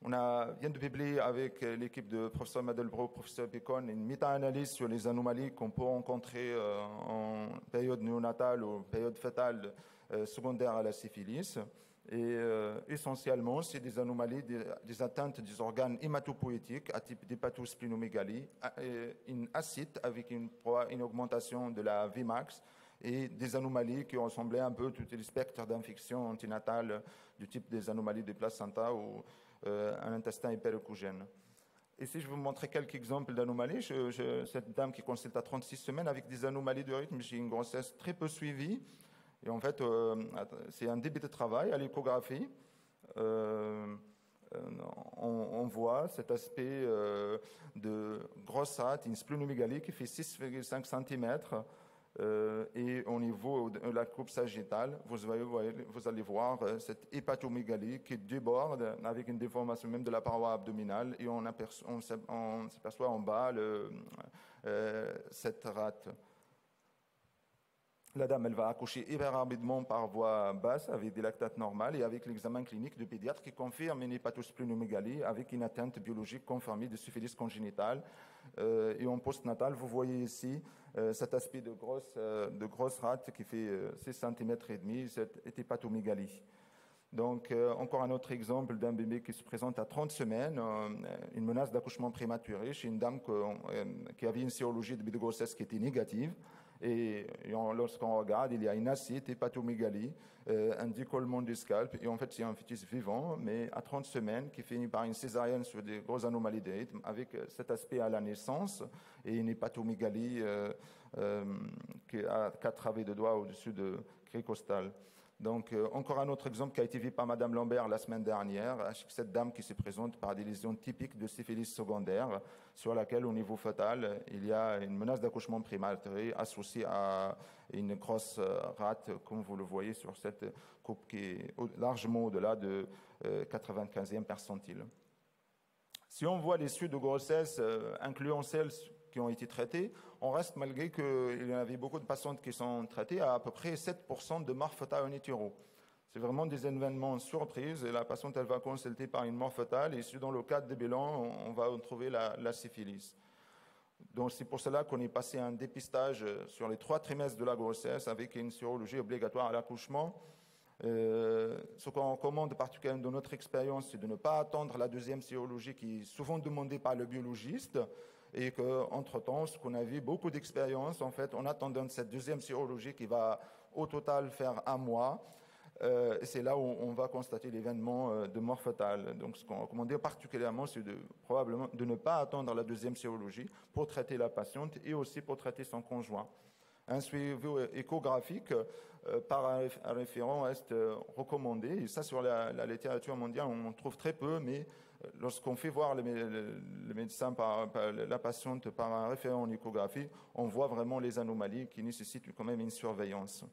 [SPEAKER 6] On vient de publier avec l'équipe de professeur Madelbro, professeur Bacon, une méta-analyse sur les anomalies qu'on peut rencontrer en période néonatale ou période fœtale secondaire à la syphilis. Et essentiellement, c'est des anomalies, des atteintes des organes hématopoïétiques à type d'hépatosplénomégalie, une acide avec une augmentation de la Vmax, et des anomalies qui ressemblaient un peu à tous les spectres d'infection antinatale du type des anomalies de placenta ou un intestin hyperécogène. Ici, je vais vous montrer quelques exemples d'anomalies. Cette dame qui consulte à 36 semaines avec des anomalies de rythme, j'ai une grossesse très peu suivie. Et en fait, c'est un début de travail à l'échographie. On voit cet aspect de grosse rate, une splénomégalie qui fait 6,5 cm. Et au niveau de la coupe sagittale, vous allez voir cette hépatomégalie qui déborde avec une déformation même de la paroi abdominale, et on s'aperçoit en bas cette rate. La dame, elle va accoucher hyper rapidement par voie basse avec des lactates normales et avec l'examen clinique de pédiatre qui confirme une hépatosplénomégalie avec une atteinte biologique confirmée de syphilis congénitale. Et en postnatal, vous voyez ici cet aspect de grosse rate qui fait 6 cm et demi, cette hépatomégalie. Donc, encore un autre exemple d'un bébé qui se présente à 30 semaines, une menace d'accouchement prématuré chez une dame qui avait une sérologie de début de grossesse qui était négative. Et lorsqu'on regarde, il y a une acide, hépatomégalie, un décollement du scalp, et en fait c'est un fœtus vivant, mais à 30 semaines, qui finit par une césarienne sur des grosses anomalies de rythme, avec cet aspect à la naissance, et une hépatomégalie qui a 4 travées de doigts au-dessus de cri costal. Donc, encore un autre exemple qui a été vu par Mme Lambert la semaine dernière, cette dame qui se présente par des lésions typiques de syphilis secondaire, sur laquelle, au niveau fœtal, il y a une menace d'accouchement prématuré associée à une grosse rate, comme vous le voyez sur cette coupe qui est largement au-delà de 95e percentile. Si on voit les suites de grossesse, incluant celles qui ont été traitées, on reste, malgré qu'il y avait beaucoup de patientes qui sont traitées, à peu près 7% de mort fœtale in utero. C'est vraiment des événements surprises et la patiente, elle va consulter par une mort fœtale et si dans le cadre des bilans, on va trouver la syphilis. Donc c'est pour cela qu'on est passé à un dépistage sur les 3 trimestres de la grossesse avec une sérologie obligatoire à l'accouchement. Ce qu'on recommande particulièrement de notre expérience, c'est de ne pas attendre la deuxième sérologie qui est souvent demandée par le biologiste et qu'entre-temps, ce qu'on a vu, beaucoup d'expériences, en fait, en attendant cette deuxième sérologie qui va au total faire 1 mois, c'est là où on va constater l'événement de mort fœtale. Donc ce qu'on recommande particulièrement, c'est probablement de ne pas attendre la deuxième sérologie pour traiter la patiente et aussi pour traiter son conjoint. Un suivi échographique par un référent reste recommandé. Et ça, sur la littérature mondiale, on en trouve très peu, mais lorsqu'on fait voir le médecin, la patiente par un référent en échographie, on voit vraiment les anomalies qui nécessitent quand même une surveillance.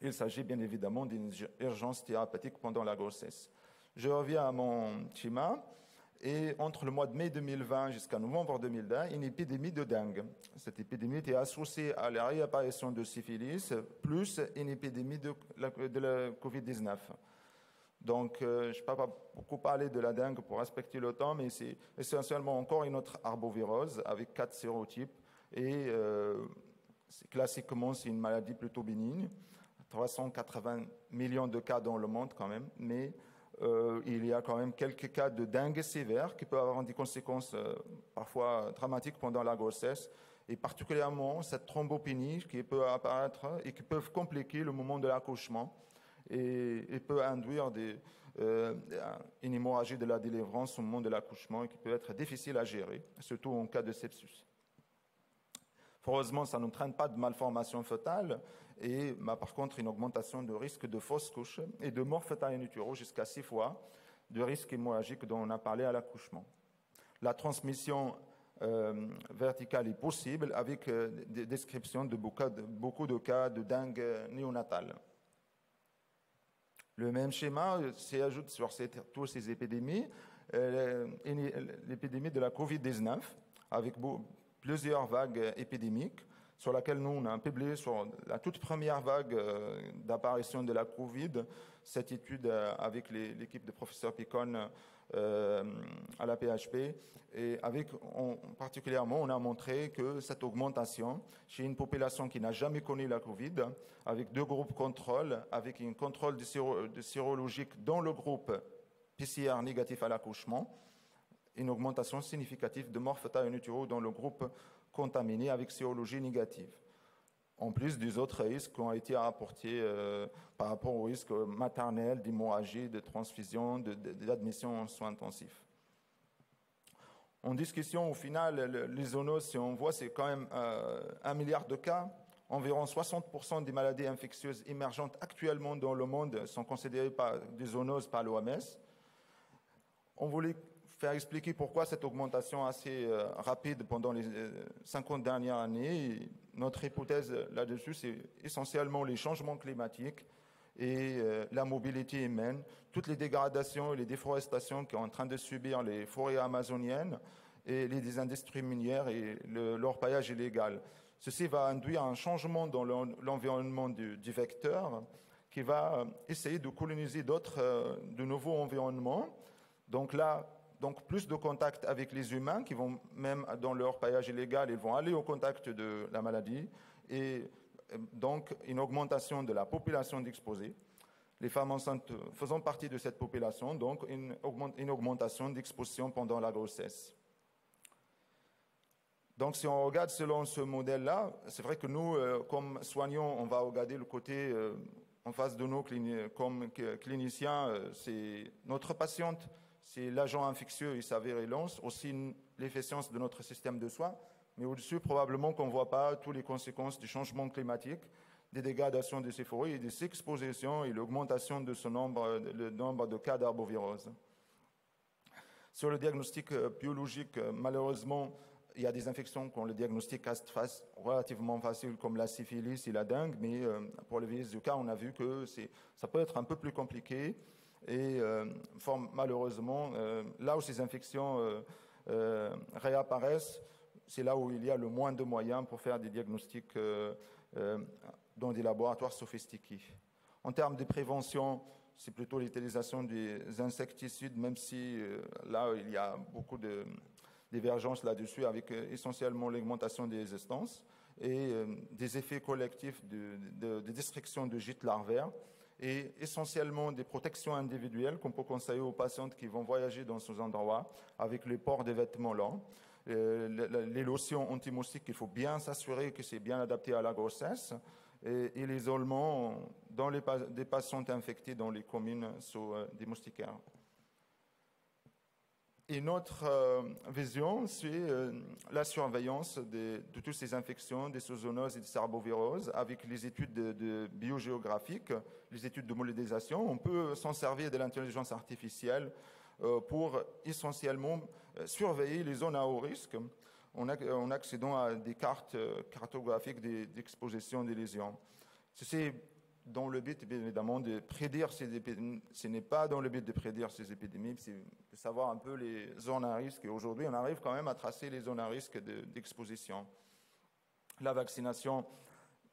[SPEAKER 6] Il s'agit bien évidemment d'une urgence thérapeutique pendant la grossesse. Je reviens à mon schéma. Et entre le mois de mai 2020 jusqu'à novembre 2020, une épidémie de dengue. Cette épidémie était associée à la réapparition de syphilis, plus une épidémie de la Covid-19. Donc, je ne vais pas beaucoup parler de la dengue pour respecter le temps, mais c'est essentiellement encore une autre arbovirose avec 4 sérotypes. Et classiquement, c'est une maladie plutôt bénigne. 380 millions de cas dans le monde quand même, mais il y a quand même quelques cas de dengue sévère qui peuvent avoir des conséquences parfois dramatiques pendant la grossesse, et particulièrement cette thrombopénie qui peut apparaître et qui peut compliquer le moment de l'accouchement et peut induire une hémorragie de la délivrance au moment de l'accouchement et qui peut être difficile à gérer, surtout en cas de sepsis. Heureusement, ça n'entraîne pas de malformation fœtale et par contre une augmentation de risque de fausse couche et de mort fœtale in utero jusqu'à 6 fois de risque hémorragique dont on a parlé à l'accouchement. La transmission verticale est possible avec des descriptions de beaucoup de cas de dengue néonatale. Le même schéma s'y ajoute sur toutes ces épidémies, l'épidémie de la Covid-19 avec plusieurs vagues épidémiques sur laquelle nous, on a publié sur la toute première vague d'apparition de la Covid, cette étude avec l'équipe de professeur Picon à la PHP. Et particulièrement, on a montré que cette augmentation chez une population qui n'a jamais connu la Covid, avec 2 groupes contrôle, avec un contrôle de sérologique dans le groupe PCR négatif à l'accouchement, une augmentation significative de mort fœtale in utero dans le groupe contaminé avec sérologie négative. En plus des autres risques qui ont été rapportés par rapport au risque maternel, d'hémorragie, de transfusion, d'admission en soins intensifs. En discussion, au final, les zoonoses, si on voit, c'est quand même 1 milliard de cas. Environ 60% des maladies infectieuses émergentes actuellement dans le monde sont considérées des zoonoses par l'OMS. On voulait faire expliquer pourquoi cette augmentation assez rapide pendant les 50 dernières années. Notre hypothèse là-dessus, c'est essentiellement les changements climatiques et la mobilité humaine, toutes les dégradations et les déforestations qu'est en train de subir les forêts amazoniennes et les industries minières et l'orpaillage illégal. Ceci va induire un changement dans l'environnement du vecteur qui va essayer de coloniser de nouveaux environnements. Donc plus de contact avec les humains qui vont, même dans leur paillage illégal, ils vont aller au contact de la maladie et donc une augmentation de la population d'exposés. Les femmes enceintes faisant partie de cette population, donc une augmentation d'exposition pendant la grossesse. Donc si on regarde selon ce modèle-là, c'est vrai que nous, comme soignants, on va regarder le côté en face de nous comme cliniciens, c'est notre patiente, c'est l'agent infectieux et sa virulence, aussi l'efficience de notre système de soins, mais au-dessus, probablement qu'on ne voit pas toutes les conséquences du changement climatique, des dégradations de ces forêts et des expositions et l'augmentation de le nombre de cas d'arbovirose. Sur le diagnostic biologique, malheureusement, il y a des infections qu'on le diagnostic reste relativement facile, comme la syphilis et la dengue, mais pour le virus Zika, on a vu que ça peut être un peu plus compliqué. Et malheureusement, là où ces infections réapparaissent, c'est là où il y a le moins de moyens pour faire des diagnostics dans des laboratoires sophistiqués. En termes de prévention, c'est plutôt l'utilisation des insecticides, même si là, il y a beaucoup de divergences là-dessus, avec essentiellement l'augmentation des résistances et des effets collectifs de destruction de gîtes larvaires et essentiellement des protections individuelles qu'on peut conseiller aux patientes qui vont voyager dans ces endroits avec le port des vêtements longs. Les lotions anti-moustiques, il faut bien s'assurer que c'est bien adapté à la grossesse et l'isolement des patientes infectées dans les communes sous des moustiquaires. Et notre vision, c'est la surveillance de toutes ces infections, des zoonoses et des arboviroses, avec les études biogéographiques, les études de modélisation. On peut s'en servir de l'intelligence artificielle pour essentiellement surveiller les zones à haut risque en accédant à des cartes cartographiques d'exposition des lésions. C'est dans le but, bien évidemment, de prédire ces épidémies. Ce n'est pas dans le but de prédire ces épidémies, c'est de savoir un peu les zones à risque. Et aujourd'hui, on arrive quand même à tracer les zones à risque d'exposition. La vaccination,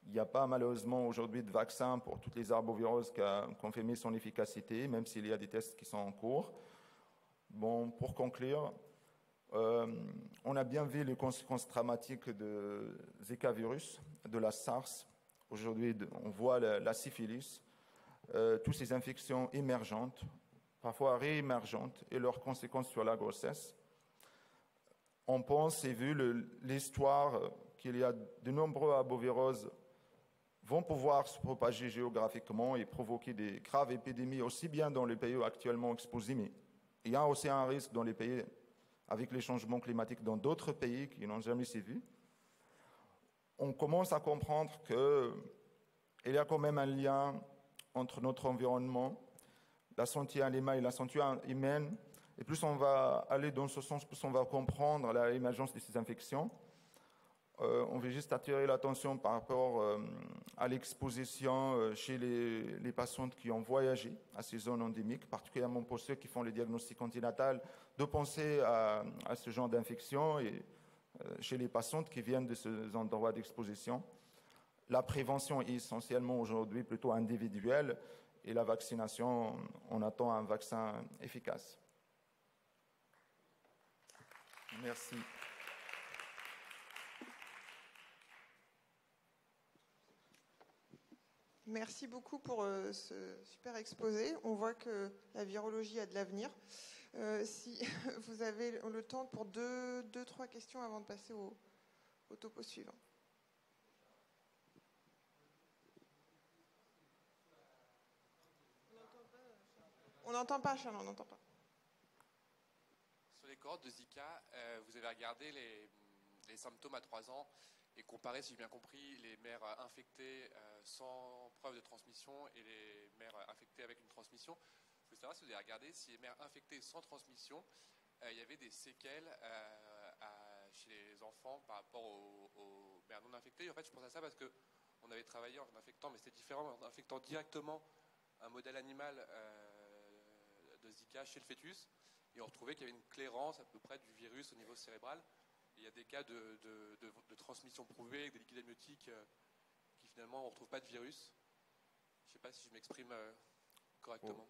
[SPEAKER 6] il n'y a pas malheureusement aujourd'hui de vaccin pour toutes les arboviroses qui ont confirmé son efficacité, même s'il y a des tests qui sont en cours. Bon, pour conclure, on a bien vu les conséquences dramatiques de Zika virus, de la SARS. Aujourd'hui, on voit la syphilis, toutes ces infections émergentes, parfois réémergentes, et leurs conséquences sur la grossesse. On pense, et vu l'histoire, qu'il y a de nombreux arboviroses vont pouvoir se propager géographiquement et provoquer des graves épidémies, aussi bien dans les pays actuellement exposés, mais il y a aussi un risque dans les pays avec les changements climatiques dans d'autres pays qui n'ont jamais été vus. On commence à comprendre qu'il y a quand même un lien entre notre environnement, la santé animale et la santé humaine. Et plus on va aller dans ce sens, plus on va comprendre l'émergence de ces infections. On veut juste attirer l'attention par rapport à l'exposition chez les patientes qui ont voyagé à ces zones endémiques, particulièrement pour ceux qui font le diagnostic antinatal, de penser à ce genre d'infection et chez les patientes qui viennent de ces endroits d'exposition. La prévention est essentiellement aujourd'hui plutôt individuelle et la vaccination, on attend un vaccin efficace. Merci.
[SPEAKER 5] Merci beaucoup pour ce super exposé. On voit que la virologie a de l'avenir. Si vous avez le temps pour deux, trois questions avant de passer au topo suivant. On n'entend pas, Charles, on n'entend pas.
[SPEAKER 7] Sur les cohortes de Zika, vous avez regardé les symptômes à 3 ans et comparé, si j'ai bien compris, les mères infectées sans preuve de transmission et les mères infectées avec une transmission. Je voulais savoir si vous avez regardé si les mères infectées sans transmission, il y avait des séquelles chez les enfants par rapport aux mères non infectées. En fait, je pense à ça parce qu'on avait travaillé en infectant, mais c'était différent, en infectant directement un modèle animal de Zika chez le fœtus, et on retrouvait qu'il y avait une clairance à peu près du virus au niveau cérébral. Il y a des cas de transmission prouvée avec des liquides amniotiques qui finalement on ne retrouve pas de virus. Je ne sais pas si je m'exprime correctement.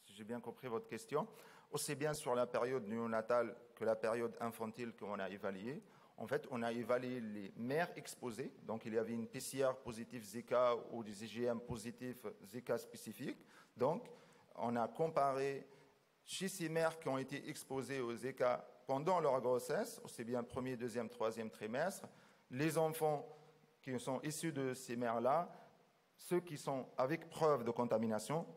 [SPEAKER 6] Si j'ai bien compris votre question, aussi bien sur la période néonatale que la période infantile qu'on a évaluée. En fait, on a évalué les mères exposées, donc il y avait une PCR positive Zika ou des IgM positifs Zika spécifiques. Donc, on a comparé chez ces mères qui ont été exposées au Zika pendant leur grossesse, aussi bien premier, deuxième, troisième trimestre, les enfants qui sont issus de ces mères-là, ceux qui sont avec preuve de contamination,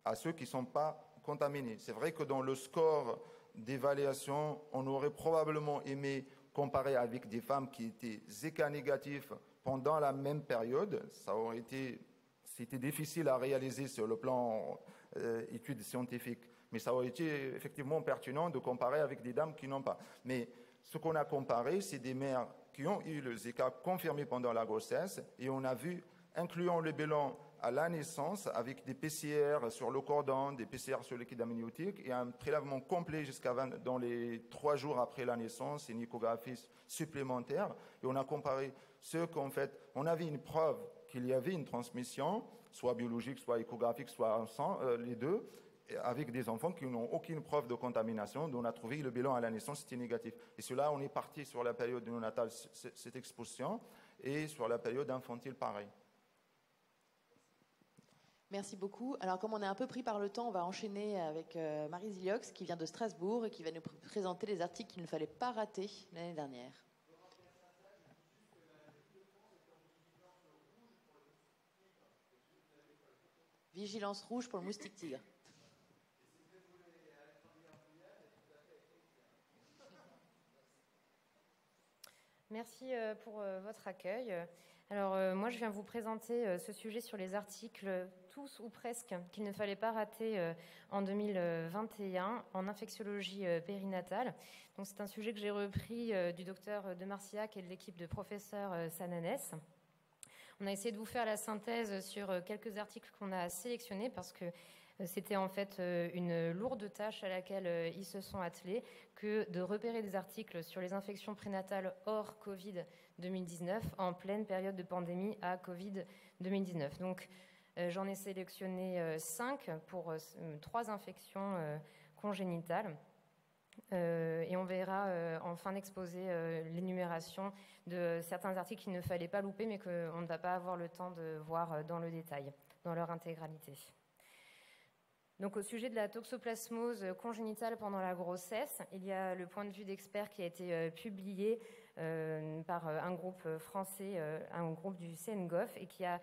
[SPEAKER 6] à ceux qui ne sont pas contaminés. C'est vrai que dans le score d'évaluation, on aurait probablement aimé comparer avec des femmes qui étaient Zika négatives pendant la même période, c'était difficile à réaliser sur le plan études scientifiques, mais ça aurait été effectivement pertinent de comparer avec des dames qui n'ont pas. Mais ce qu'on a comparé, c'est des mères qui ont eu le Zika confirmé pendant la grossesse, et on a vu, incluant le bilan à la naissance, avec des PCR sur le cordon, des PCR sur le liquide amniotique, et un prélèvement complet dans les 3 jours après la naissance, et une échographie supplémentaire. Et on a comparé ce qu'en fait, on avait une preuve qu'il y avait une transmission, soit biologique, soit échographique, soit en sang, les deux, avec des enfants qui n'ont aucune preuve de contamination, dont on a trouvé le bilan à la naissance était négatif. Et cela, on est parti sur la période néonatale, cette exposition, et sur la période infantile, pareil.
[SPEAKER 1] Merci beaucoup. Alors, comme on est un peu pris par le temps, on va enchaîner avec Marie Ziliox, qui vient de Strasbourg et qui va nous présenter les articles qu'il ne fallait pas rater l'année dernière. Vigilance rouge pour le moustique tigre.
[SPEAKER 8] Merci pour votre accueil. Alors, moi, je viens vous présenter ce sujet sur les articles, tous ou presque, qu'il ne fallait pas rater en 2021 en infectiologie périnatale. Donc, c'est un sujet que j'ai repris du docteur de Marcillac et de l'équipe de professeur Sananès. On a essayé de vous faire la synthèse sur quelques articles qu'on a sélectionnés parce que c'était en fait une lourde tâche à laquelle ils se sont attelés que de repérer des articles sur les infections prénatales hors Covid 2019 en pleine période de pandémie à Covid 2019. Donc j'en ai sélectionné 5 pour 3 infections congénitales. Et on verra en fin d'exposé l'énumération de certains articles qu'il ne fallait pas louper mais qu'on ne va pas avoir le temps de voir dans le détail, dans leur intégralité. Donc, au sujet de la toxoplasmose congénitale pendant la grossesse, il y a le point de vue d'experts qui a été publié par un groupe français, un groupe du CNGOF, et qui a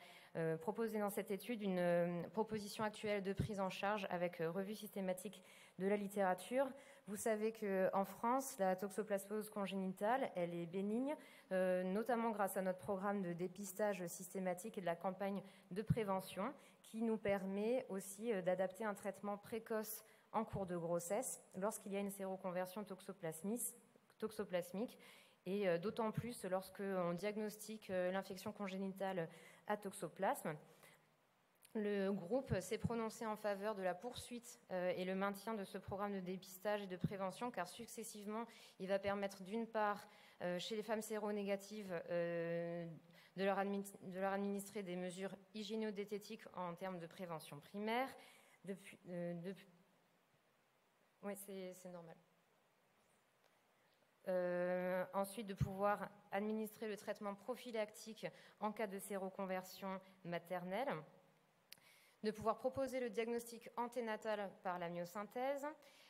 [SPEAKER 8] proposé dans cette étude une proposition actuelle de prise en charge avec revue systématique de la littérature. Vous savez qu'en France, la toxoplasmose congénitale, elle est bénigne, notamment grâce à notre programme de dépistage systématique et de la campagne de prévention, qui nous permet aussi d'adapter un traitement précoce en cours de grossesse lorsqu'il y a une séroconversion toxoplasmique, et d'autant plus lorsqu'on diagnostique l'infection congénitale à toxoplasme. Le groupe s'est prononcé en faveur de la poursuite et le maintien de ce programme de dépistage et de prévention, car successivement, il va permettre d'une part, chez les femmes séronégatives, de leur administrer des mesures hygiéno-diététiques en termes de prévention primaire. Oui, c'est normal. Ensuite, de pouvoir administrer le traitement prophylactique en cas de séroconversion maternelle. De pouvoir proposer le diagnostic anténatal par la myosynthèse.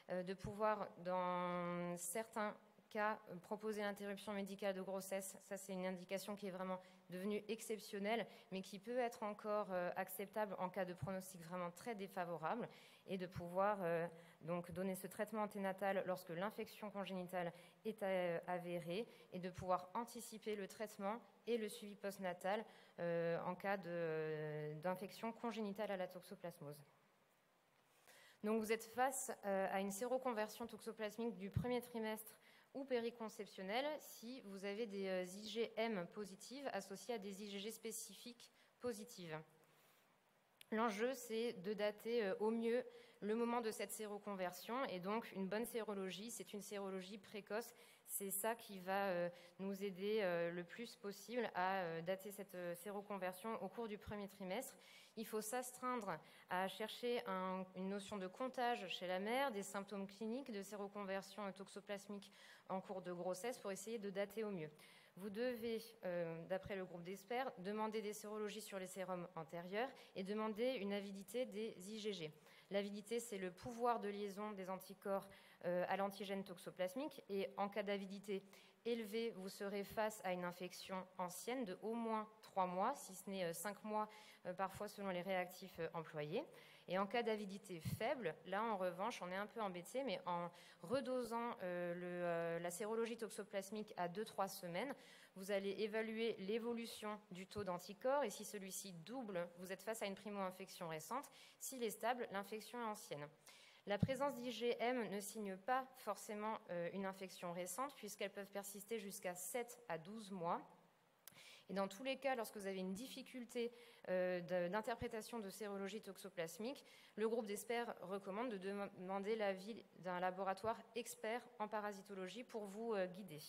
[SPEAKER 8] De pouvoir, dans certains cas, proposer l'interruption médicale de grossesse. Ça, c'est une indication qui est vraiment devenue exceptionnelle, mais qui peut être encore acceptable en cas de pronostic vraiment très défavorable, et de pouvoir donc donner ce traitement anténatal lorsque l'infection congénitale est avérée, et de pouvoir anticiper le traitement et le suivi postnatal en cas d'infection congénitale à la toxoplasmose. Donc vous êtes face à une séroconversion toxoplasmique du premier trimestre ou périconceptionnelle si vous avez des IgM positives associées à des IgG spécifiques positives. L'enjeu, c'est de dater au mieux le moment de cette séroconversion, et donc une bonne sérologie, c'est une sérologie précoce. C'est ça qui va nous aider le plus possible à dater cette séroconversion au cours du premier trimestre. Il faut s'astreindre à chercher une notion de comptage chez la mère, des symptômes cliniques de séroconversion toxoplasmique en cours de grossesse pour essayer de dater au mieux. Vous devez, d'après le groupe d'experts, demander des sérologies sur les sérums antérieurs et demander une avidité des IgG. L'avidité, c'est le pouvoir de liaison des anticorps à l'antigène toxoplasmique, et en cas d'avidité élevé, vous serez face à une infection ancienne de au moins 3 mois, si ce n'est 5 mois, parfois selon les réactifs employés. Et en cas d'avidité faible, là en revanche, on est un peu embêté, mais en redosant la sérologie toxoplasmique à 2-3 semaines, vous allez évaluer l'évolution du taux d'anticorps, et si celui-ci double, vous êtes face à une primo-infection récente. S'il est stable, l'infection est ancienne. La présence d'IgM ne signe pas forcément une infection récente, puisqu'elles peuvent persister jusqu'à 7 à 12 mois. Et dans tous les cas, lorsque vous avez une difficulté d'interprétation de sérologie toxoplasmique, le groupe d'experts recommande de demander l'avis d'un laboratoire expert en parasitologie pour vous guider.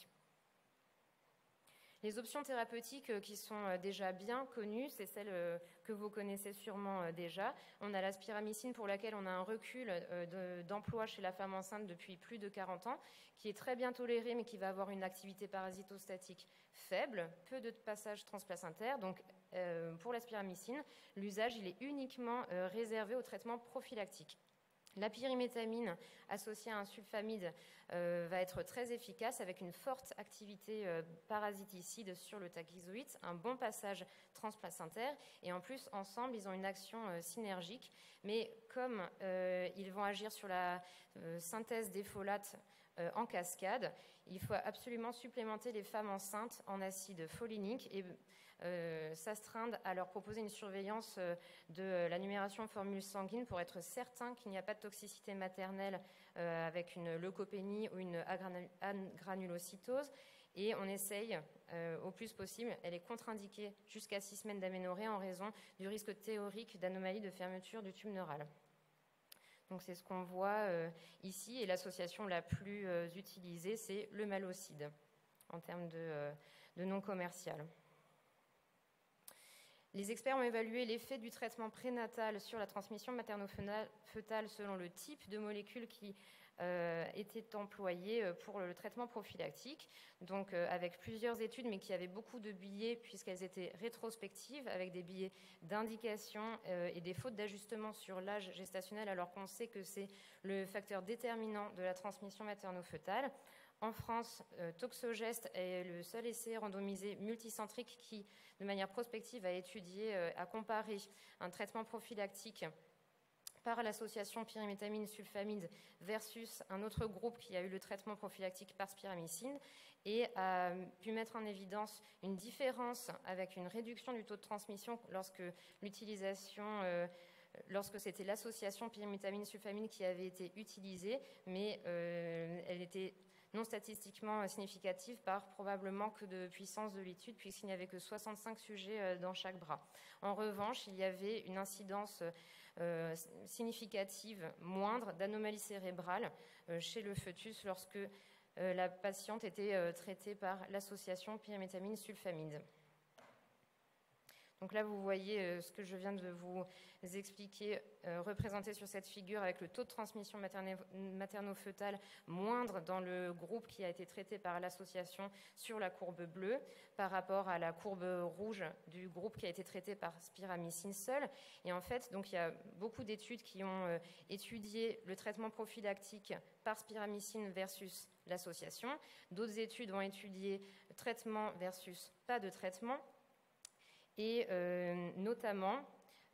[SPEAKER 8] Les options thérapeutiques qui sont déjà bien connues, c'est celles que vous connaissez sûrement déjà. On a la spiramycine pour laquelle on a un recul d'emploi chez la femme enceinte depuis plus de 40 ans, qui est très bien tolérée mais qui va avoir une activité parasitostatique faible, peu de passages transplacentaires. Donc pour la spiramycine, l'usage il est uniquement réservé au traitement prophylactique. La pyrimétamine associée à un sulfamide va être très efficace avec une forte activité parasiticide sur le tachyzoïde, un bon passage transplacentaire et en plus ensemble ils ont une action synergique. Mais comme ils vont agir sur la synthèse des folates en cascade, il faut absolument supplémenter les femmes enceintes en acide folinique et s'astreindre à leur proposer une surveillance de la numération formule sanguine pour être certain qu'il n'y a pas de toxicité maternelle avec une leucopénie ou une agranulocytose. Et on essaye au plus possible, elle est contre-indiquée jusqu'à 6 semaines d'aménorrhée en raison du risque théorique d'anomalie de fermeture du tube neural. Donc c'est ce qu'on voit ici, et l'association la plus utilisée, c'est le malocide en termes de non commercial. Les experts ont évalué l'effet du traitement prénatal sur la transmission materno-fœtale selon le type de molécule qui était employé pour le traitement prophylactique, donc avec plusieurs études, mais qui avaient beaucoup de biais puisqu'elles étaient rétrospectives, avec des biais d'indication et des fautes d'ajustement sur l'âge gestationnel, alors qu'on sait que c'est le facteur déterminant de la transmission materno-fœtale. En France, Toxogest est le seul essai randomisé multicentrique qui, de manière prospective, a étudié, a comparé un traitement prophylactique par l'association pyrimétamine-sulfamide versus un autre groupe qui a eu le traitement prophylactique par spiramycine et a pu mettre en évidence une différence avec une réduction du taux de transmission lorsque c'était l'association pyrimétamine-sulfamide qui avait été utilisée, mais elle était non statistiquement significative par probablement que de puissance de l'étude, puisqu'il n'y avait que 65 sujets dans chaque bras. En revanche, il y avait une incidence significative moindre d'anomalies cérébrales chez le fœtus lorsque la patiente était traitée par l'association pyrimétamine-sulfamide. Donc là, vous voyez ce que je viens de vous expliquer, représenté sur cette figure avec le taux de transmission materno-fœtale moindre dans le groupe qui a été traité par l'association sur la courbe bleue par rapport à la courbe rouge du groupe qui a été traité par spiramycine seul. Et en fait, donc, il y a beaucoup d'études qui ont étudié le traitement prophylactique par spiramycine versus l'association. D'autres études ont étudié traitement versus pas de traitement. Et notamment,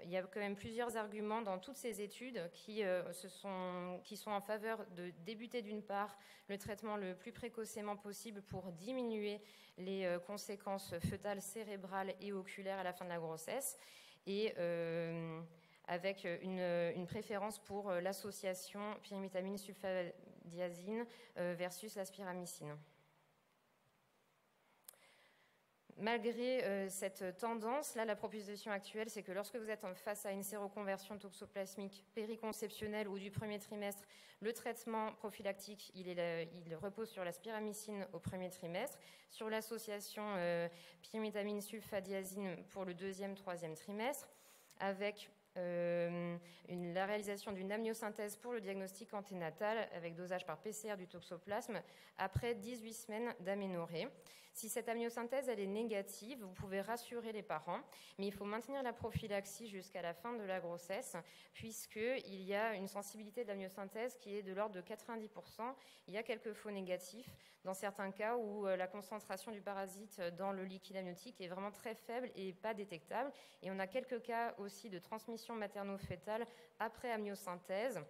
[SPEAKER 8] il y a quand même plusieurs arguments dans toutes ces études qui sont en faveur de débuter d'une part le traitement le plus précocement possible pour diminuer les conséquences fœtales, cérébrales et oculaires à la fin de la grossesse, et avec une préférence pour l'association pyrimétamine-sulfadiazine versus la spiramycine. Malgré cette tendance, là, la proposition actuelle, c'est que lorsque vous êtes face à une séroconversion toxoplasmique périconceptionnelle ou du premier trimestre, le traitement prophylactique, il repose sur la spiramycine au premier trimestre, sur l'association pyrimétamine sulfadiazine pour le deuxième, troisième trimestre, avec la réalisation d'une amniosynthèse pour le diagnostic anténatal avec dosage par PCR du toxoplasme après 18 semaines d'aménorrhée. Si cette amniosynthèse elle est négative, vous pouvez rassurer les parents, mais il faut maintenir la prophylaxie jusqu'à la fin de la grossesse, puisqu'il y a une sensibilité de l'amniosynthèse qui est de l'ordre de 90%. Il y a quelques faux négatifs, dans certains cas où la concentration du parasite dans le liquide amniotique est vraiment très faible et pas détectable. Et on a quelques cas aussi de transmission materno-fœtale après amniosynthèse.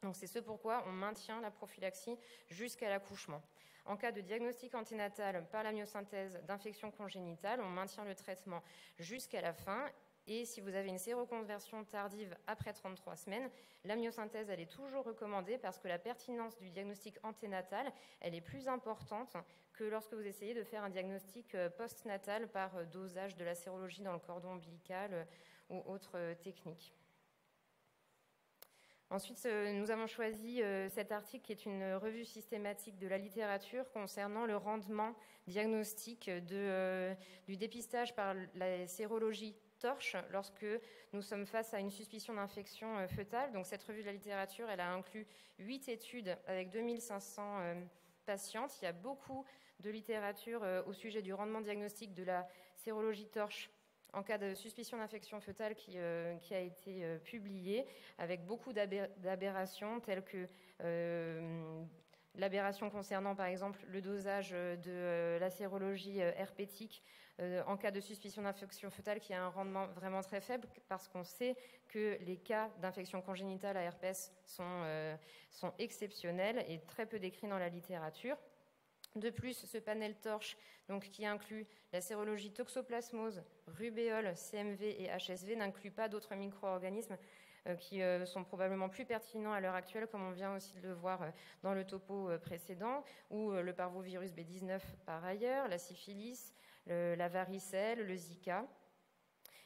[SPEAKER 8] Donc c'est ce pourquoi on maintient la prophylaxie jusqu'à l'accouchement. En cas de diagnostic anténatal par l'amniosynthèse d'infection congénitale, on maintient le traitement jusqu'à la fin. Et si vous avez une séroconversion tardive après 33 semaines, l'amniosynthèse elle est toujours recommandée parce que la pertinence du diagnostic anténatal elle est plus importante que lorsque vous essayez de faire un diagnostic postnatal par dosage de la sérologie dans le cordon ombilical ou autre technique. Ensuite, nous avons choisi cet article qui est une revue systématique de la littérature concernant le rendement diagnostique du dépistage par la sérologie torche lorsque nous sommes face à une suspicion d'infection fœtale. Donc, cette revue de la littérature, elle a inclus 8 études avec 2500 patientes. Il y a beaucoup de littérature au sujet du rendement diagnostique de la sérologie torche en cas de suspicion d'infection fœtale qui a été publiée, avec beaucoup d'aberrations, telles que l'aberration concernant, par exemple, le dosage de la sérologie herpétique en cas de suspicion d'infection fœtale, qui a un rendement vraiment très faible, parce qu'on sait que les cas d'infection congénitale à herpès sont exceptionnels et très peu décrits dans la littérature. De plus, ce panel torche, donc, qui inclut la sérologie toxoplasmose, rubéole, CMV et HSV, n'inclut pas d'autres micro-organismes qui sont probablement plus pertinents à l'heure actuelle, comme on vient aussi de le voir dans le topo précédent, ou le parvovirus B19 par ailleurs, la syphilis, la varicelle, le Zika.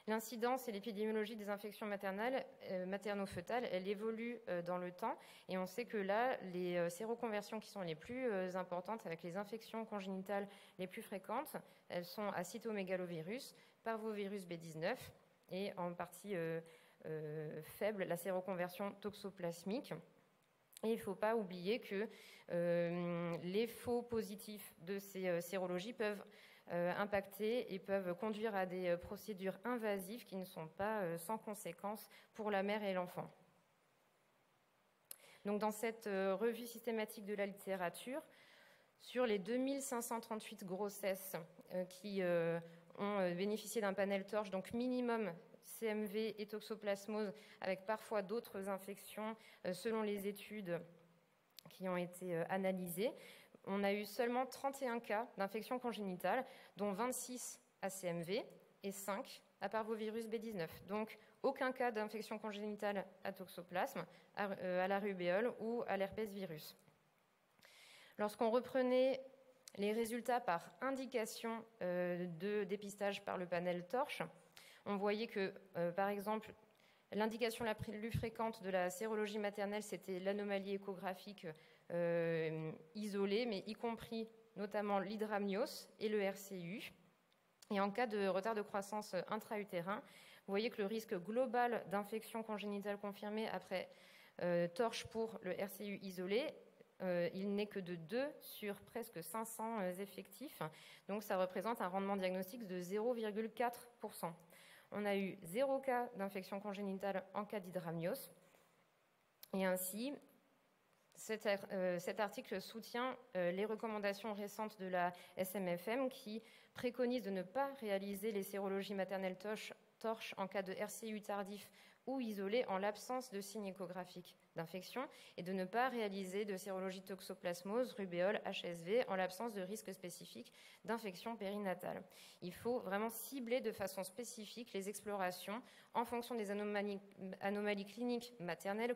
[SPEAKER 8] L'incidence et l'épidémiologie des infections materno-fœtales, elle évolue dans le temps, et on sait que là, les séroconversions qui sont les plus importantes, avec les infections congénitales les plus fréquentes, elles sont à cytomégalovirus, parvovirus B19, et en partie faible, la séroconversion toxoplasmique. Et il ne faut pas oublier que les faux positifs de ces sérologies peuvent impacter et peuvent conduire à des procédures invasives qui ne sont pas sans conséquences pour la mère et l'enfant. Donc, dans cette revue systématique de la littérature, sur les 2538 grossesses qui ont bénéficié d'un panel torche, donc minimum CMV et toxoplasmose, avec parfois d'autres infections selon les études qui ont été analysées, on a eu seulement 31 cas d'infection congénitale, dont 26 à CMV et 5 à parvovirus B19. Donc, aucun cas d'infection congénitale à toxoplasme, à la rubéole ou à l'herpès virus. Lorsqu'on reprenait les résultats par indication de dépistage par le panel torche, on voyait que, par exemple, l'indication la plus fréquente de la sérologie maternelle, c'était l'anomalie échographique isolée, mais y compris notamment l'hydramnios et le RCU. Et en cas de retard de croissance intra-utérin, vous voyez que le risque global d'infection congénitale confirmée après torche pour le RCU isolé, il n'est que de 2 sur presque 500 effectifs. Donc ça représente un rendement diagnostique de 0,4%. On a eu 0 cas d'infection congénitale en cas d'hydramnios. Et ainsi, cet article soutient les recommandations récentes de la SMFM qui préconise de ne pas réaliser les sérologies maternelles torches en cas de RCU tardif ou isolé en l'absence de signes échographiques d'infection et de ne pas réaliser de sérologie toxoplasmose, rubéole, HSV en l'absence de risque spécifique d'infection périnatale. Il faut vraiment cibler de façon spécifique les explorations en fonction des anomalies cliniques maternelles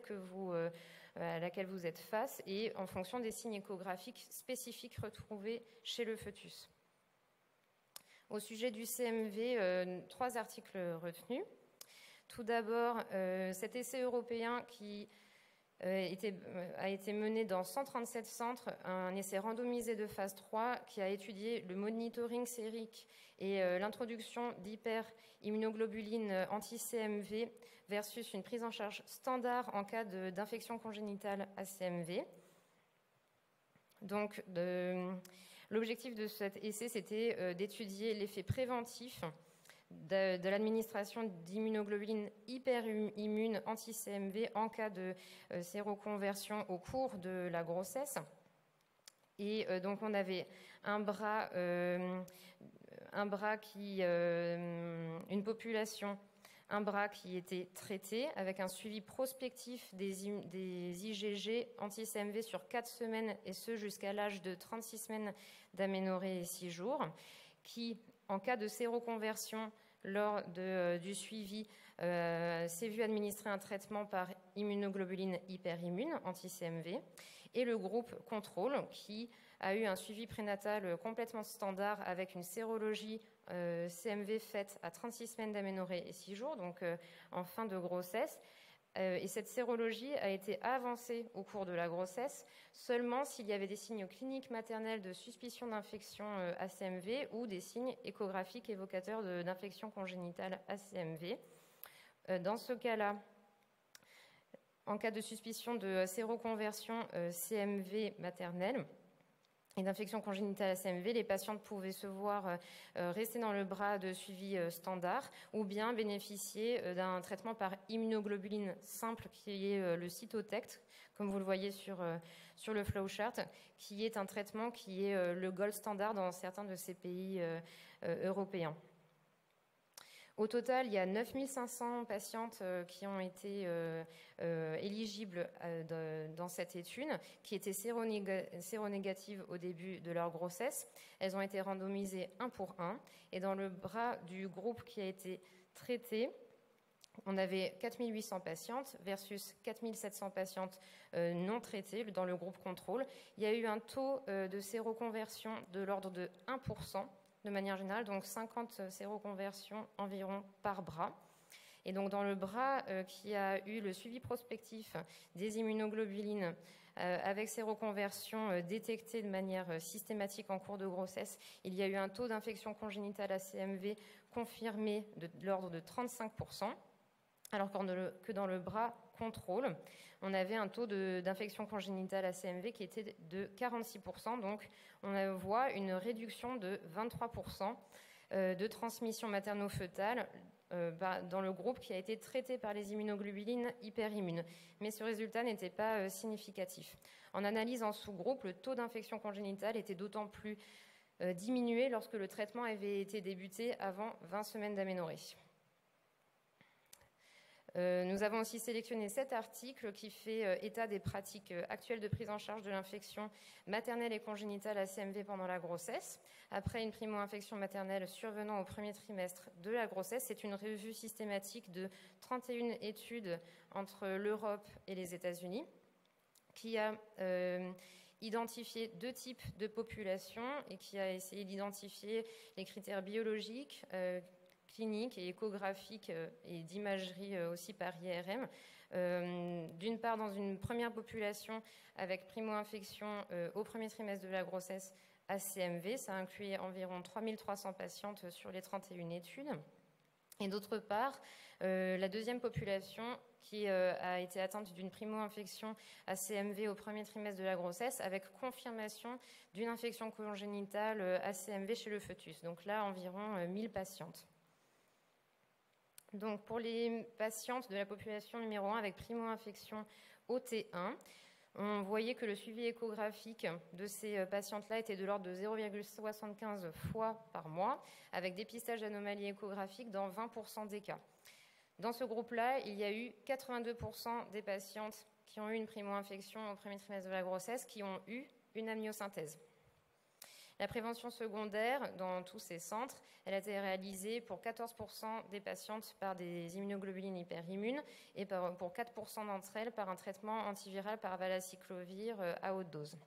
[SPEAKER 8] à laquelle vous êtes face et en fonction des signes échographiques spécifiques retrouvés chez le fœtus. Au sujet du CMV, 3 articles retenus. Tout d'abord, cet essai européen qui a été mené dans 137 centres, un essai randomisé de phase 3 qui a étudié le monitoring sérique et l'introduction d'hyperimmunoglobuline anti-CMV versus une prise en charge standard en cas d'infection congénitale ACMV. Donc, l'objectif de cet essai, c'était d'étudier l'effet préventif de l'administration d'immunoglobuline hyperimmune anti-CMV en cas de séroconversion au cours de la grossesse. Et donc on avait une population, un bras qui était traité avec un suivi prospectif des IgG anti-CMV sur 4 semaines, et ce jusqu'à l'âge de 36 semaines d'aménorrhée et 6 jours, qui, en cas de séroconversion, lors du suivi, s'est vu administrer un traitement par immunoglobuline hyperimmune anti-CMV, et le groupe contrôle qui a eu un suivi prénatal complètement standard avec une sérologie CMV faite à 36 semaines d'aménorrhée et 6 jours, donc en fin de grossesse. Et cette sérologie a été avancée au cours de la grossesse seulement s'il y avait des signes cliniques maternels de suspicion d'infection ACMV ou des signes échographiques évocateurs d'infection congénitale ACMV. Dans ce cas-là, en cas de suspicion de séroconversion CMV maternelle et d'infection congénitale ACMV, les patientes pouvaient se voir rester dans le bras de suivi standard ou bien bénéficier d'un traitement par immunoglobuline simple qui est le Cytotect, comme vous le voyez sur le flowchart, qui est un traitement qui est le gold standard dans certains de ces pays européens. Au total, il y a 9500 patientes qui ont été éligibles dans cette étude, qui étaient séronégatives au début de leur grossesse. Elles ont été randomisées 1 pour 1. Et dans le bras du groupe qui a été traité, on avait 4800 patientes versus 4700 patientes non traitées dans le groupe contrôle. Il y a eu un taux de séroconversion de l'ordre de 1%. De manière générale, donc 50 séroconversions environ par bras. Et donc dans le bras qui a eu le suivi prospectif des immunoglobulines avec séroconversion détectée de manière systématique en cours de grossesse, il y a eu un taux d'infection congénitale ACMV confirmé de l'ordre de 35%, alors que dans le bras contrôle, on avait un taux d'infection congénitale ACMV qui était de 46%. Donc, on voit une réduction de 23% de transmission materno-fœtale dans le groupe qui a été traité par les immunoglobulines hyperimmunes. Mais ce résultat n'était pas significatif. En analyse en sous-groupe, le taux d'infection congénitale était d'autant plus diminué lorsque le traitement avait été débuté avant 20 semaines d'aménorrhée. Nous avons aussi sélectionné 7 articles qui fait état des pratiques actuelles de prise en charge de l'infection maternelle et congénitale ACMV pendant la grossesse. Après une primo-infection maternelle survenant au premier trimestre de la grossesse, c'est une revue systématique de 31 études entre l'Europe et les États-Unis qui a identifié 2 types de populations et qui a essayé d'identifier les critères biologiques, cliniques et échographiques et d'imagerie aussi par IRM. D'une part, dans une première population avec primo-infection au premier trimestre de la grossesse ACMV, ça incluait environ 3300 patientes sur les 31 études. Et d'autre part, la deuxième population qui a été atteinte d'une primo-infection ACMV au premier trimestre de la grossesse avec confirmation d'une infection congénitale ACMV chez le fœtus. Donc là, environ 1000 patientes. Donc, pour les patientes de la population numéro 1 avec primo-infection OT1, on voyait que le suivi échographique de ces patientes-là était de l'ordre de 0,75 fois par mois, avec dépistage d'anomalies échographiques dans 20% des cas. Dans ce groupe-là, il y a eu 82% des patientes qui ont eu une primo-infection au premier trimestre de la grossesse qui ont eu une amniosynthèse. La prévention secondaire dans tous ces centres, elle a été réalisée pour 14% des patientes par des immunoglobulines hyperimmunes et pour 4% d'entre elles par un traitement antiviral par valacyclovir à haute dose.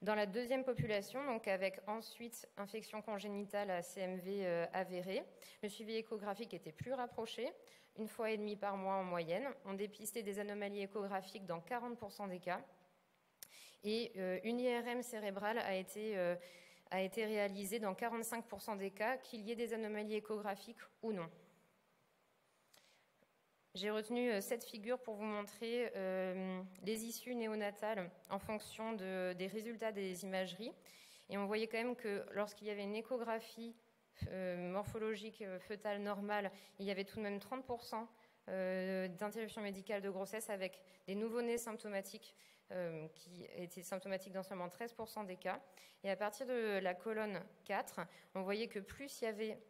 [SPEAKER 8] Dans la deuxième population, donc avec ensuite infection congénitale à CMV avérée, le suivi échographique était plus rapproché. 1,5 fois par mois en moyenne. On dépistait des anomalies échographiques dans 40% des cas. Et une IRM cérébrale a été réalisée dans 45% des cas, qu'il y ait des anomalies échographiques ou non. J'ai retenu cette figure pour vous montrer les issues néonatales en fonction des résultats des imageries. Et on voyait quand même que lorsqu'il y avait une échographie morphologique fœtale normale, il y avait tout de même 30% d'interruption médicale de grossesse avec des nouveau-nés symptomatiques qui étaient symptomatiques dans seulement 13% des cas. Et à partir de la colonne 4, on voyait que plus il y avait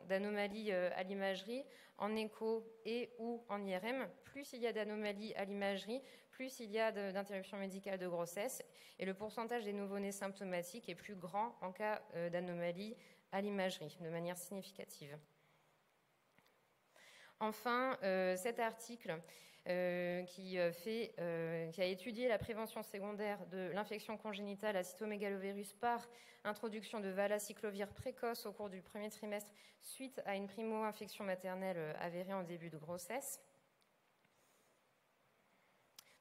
[SPEAKER 8] d'anomalies à l'imagerie, en écho et ou en IRM, plus il y a d'anomalies à l'imagerie, plus il y a d'interruption médicale de grossesse, et le pourcentage des nouveau-nés symptomatiques est plus grand en cas d'anomalie à l'imagerie, de manière significative. Enfin, cet article qui a étudié la prévention secondaire de l'infection congénitale à cytomégalovirus par introduction de valacyclovir précoce au cours du premier trimestre suite à une primo-infection maternelle avérée en début de grossesse.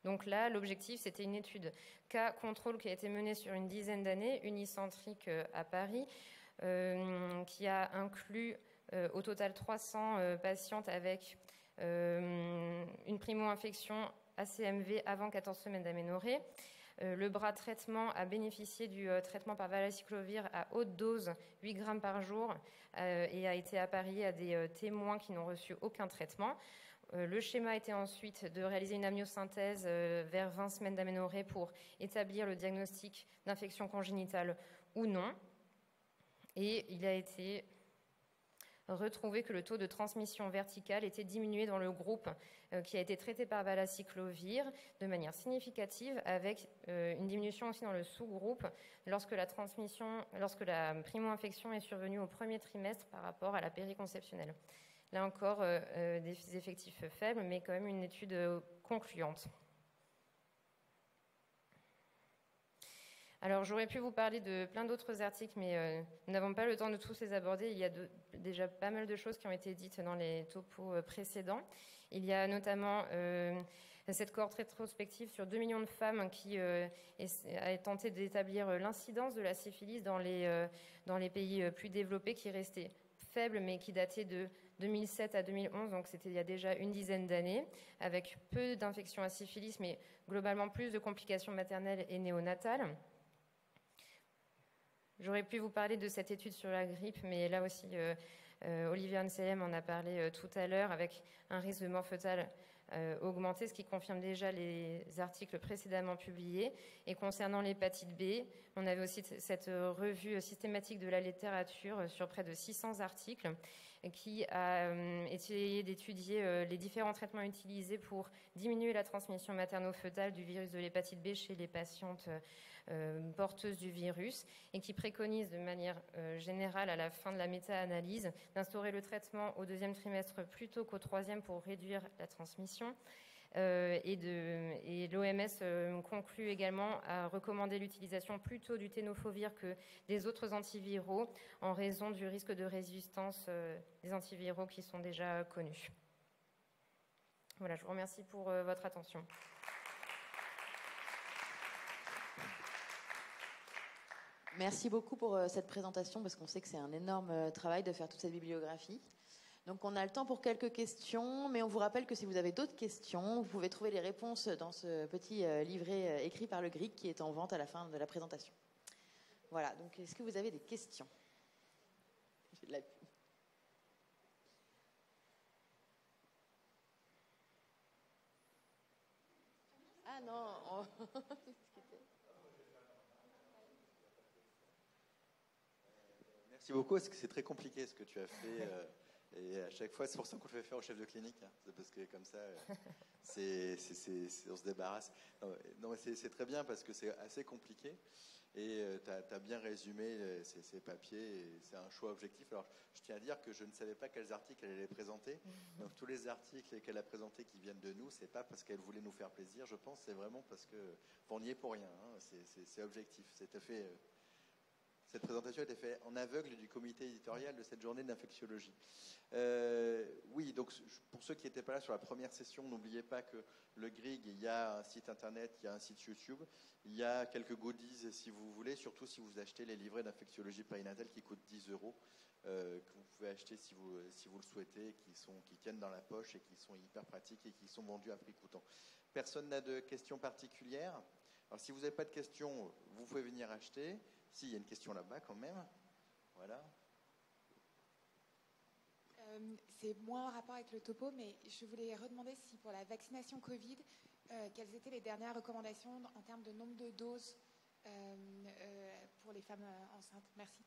[SPEAKER 8] Donc là, l'objectif, c'était une étude cas contrôle qui a été menée sur une dizaine d'années, unicentrique à Paris, qui a inclus au total 300 patientes avec une primo-infection ACMV avant 14 semaines d'aménorrhée. Le bras traitement a bénéficié du traitement par valacyclovir à haute dose, 8 grammes par jour, et a été appareillé à des témoins qui n'ont reçu aucun traitement. Le schéma était ensuite de réaliser une amniosynthèse vers 20 semaines d'aménorrhée pour établir le diagnostic d'infection congénitale ou non. Et il a été retrouvé que le taux de transmission verticale était diminué dans le groupe qui a été traité par valacyclovir de manière significative, avec une diminution aussi dans le sous-groupe lorsque la primo-infection est survenue au premier trimestre par rapport à la périconceptionnelle. Là encore, des effectifs faibles, mais quand même une étude concluante. Alors, j'aurais pu vous parler de plein d'autres articles, mais nous n'avons pas le temps de tous les aborder. Il y a déjà pas mal de choses qui ont été dites dans les topos précédents. Il y a notamment cette cohorte rétrospective sur 2 millions de femmes qui a tenté d'établir l'incidence de la syphilis dans les pays plus développés, qui restait faible, mais qui datait de 2007 à 2011, donc c'était il y a déjà une dizaine d'années, avec peu d'infections à syphilis, mais globalement plus de complications maternelles et néonatales. J'aurais pu vous parler de cette étude sur la grippe, mais là aussi, Olivier Anselm en a parlé tout à l'heure, avec un risque de mort fœtale augmenté, ce qui confirme déjà les articles précédemment publiés. Et concernant l'hépatite B, on avait aussi cette revue systématique de la littérature sur près de 600 articles qui a essayé d'étudier les différents traitements utilisés pour diminuer la transmission materno-fœtale du virus de l'hépatite B chez les patientes porteuses du virus, et qui préconise de manière générale, à la fin de la méta-analyse, d'instaurer le traitement au 2e trimestre plutôt qu'au 3e pour réduire la transmission. Et l'OMS conclut également à recommander l'utilisation plutôt du tenofovir que des autres antiviraux en raison du risque de résistance des antiviraux qui sont déjà connus. Voilà, je vous remercie pour votre attention.
[SPEAKER 1] Merci beaucoup pour cette présentation, parce qu'on sait que c'est un énorme travail de faire toute cette bibliographie. Donc on a le temps pour quelques questions, mais on vous rappelle que si vous avez d'autres questions, vous pouvez trouver les réponses dans ce petit livret écrit par le GRIC qui est en vente à la fin de la présentation. Voilà, donc est-ce que vous avez des questions ? Ah non.
[SPEAKER 9] Merci beaucoup, parce que c'est très compliqué ce que tu as fait. Et à chaque fois, c'est pour ça qu'on le fait faire au chef de clinique. Hein. C'est parce que comme ça, on se débarrasse. Non, c'est très bien parce que c'est assez compliqué. Et tu as bien résumé ces papiers. Et c'est un choix objectif. Alors, je tiens à dire que je ne savais pas quels articles elle allait présenter. Donc, tous les articles qu'elle a présentés qui viennent de nous, c'est pas parce qu'elle voulait nous faire plaisir, je pense. C'est vraiment parce que on n'y est pour rien. Hein. C'est objectif. C'est fait. Cette présentation a été faite en aveugle du comité éditorial de cette journée d'infectiologie. Oui, donc pour ceux qui n'étaient pas là sur la première session, n'oubliez pas que le GRIG, il y a un site internet, il y a un site YouTube, il y a quelques goodies si vous voulez, surtout si vous achetez les livrets d'infectiologie périnatale qui coûtent 10 €, que vous pouvez acheter si vous le souhaitez, qui tiennent dans la poche et qui sont hyper pratiques et qui sont vendus à prix coûtant. Personne n'a de questions particulières? Alors si vous n'avez pas de questions, vous pouvez venir acheter. Si, il y a une question là-bas quand même. Voilà.
[SPEAKER 10] C'est moins en rapport avec le topo, mais je voulais redemander si pour la vaccination Covid, quelles étaient les dernières recommandations en termes de nombre de doses pour les femmes enceintes. Merci.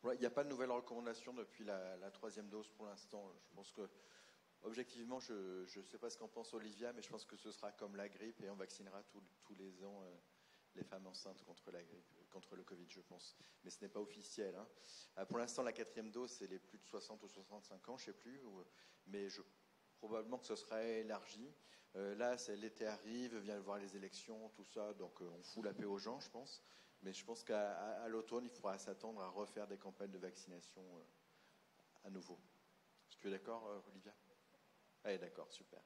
[SPEAKER 9] Il n'y a pas de nouvelles recommandations depuis la 3e dose pour l'instant. Je pense que, objectivement, je ne sais pas ce qu'en pense Olivia, mais je pense que ce sera comme la grippe et on vaccinera tous les ans les femmes enceintes contre la grippe, contre le Covid, je pense. Mais ce n'est pas officiel. Pour l'instant, la 4e dose, c'est les plus de 60 ou 65 ans, je ne sais plus. Mais probablement que ce sera élargi. Là, l'été arrive, vient voir les élections, tout ça. Donc, on fout la paix aux gens, je pense. Mais je pense qu'à l'automne, il faudra s'attendre à refaire des campagnes de vaccination à nouveau. Est-ce que tu es d'accord, Olivia? Oui, d'accord, super.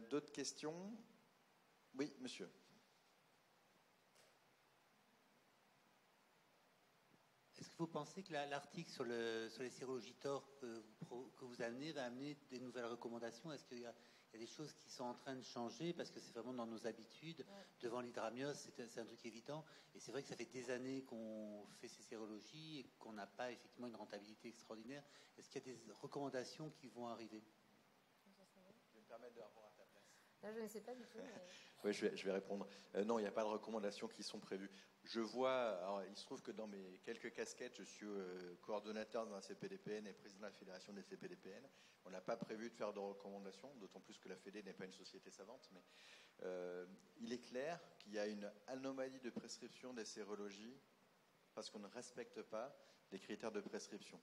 [SPEAKER 9] D'autres questions? Oui, monsieur.
[SPEAKER 11] Est-ce que vous pensez que l'article sur les sérologies TOR que vous amenez va amener des nouvelles recommandations? Est-ce qu'il y a des choses qui sont en train de changer? Parce que c'est vraiment dans nos habitudes. Devant l'hydramnios, c'est un truc évident. Et c'est vrai que ça fait des années qu'on fait ces sérologies et qu'on n'a pas effectivement une rentabilité extraordinaire. Est-ce qu'il y a des recommandations qui vont arriver?
[SPEAKER 9] Je vais me permettre de répondre à ta place.
[SPEAKER 8] Là, je ne sais pas du tout. Mais...
[SPEAKER 9] Oui, je vais répondre. Non, il n'y a pas de recommandations qui sont prévues. Je vois, alors, il se trouve que dans mes quelques casquettes, je suis coordonnateur dans la CPDPN et président de la fédération des CPDPN. On n'a pas prévu de faire de recommandations, d'autant plus que la Fédé n'est pas une société savante. Mais il est clair qu'il y a une anomalie de prescription des sérologies parce qu'on ne respecte pas les critères de prescription.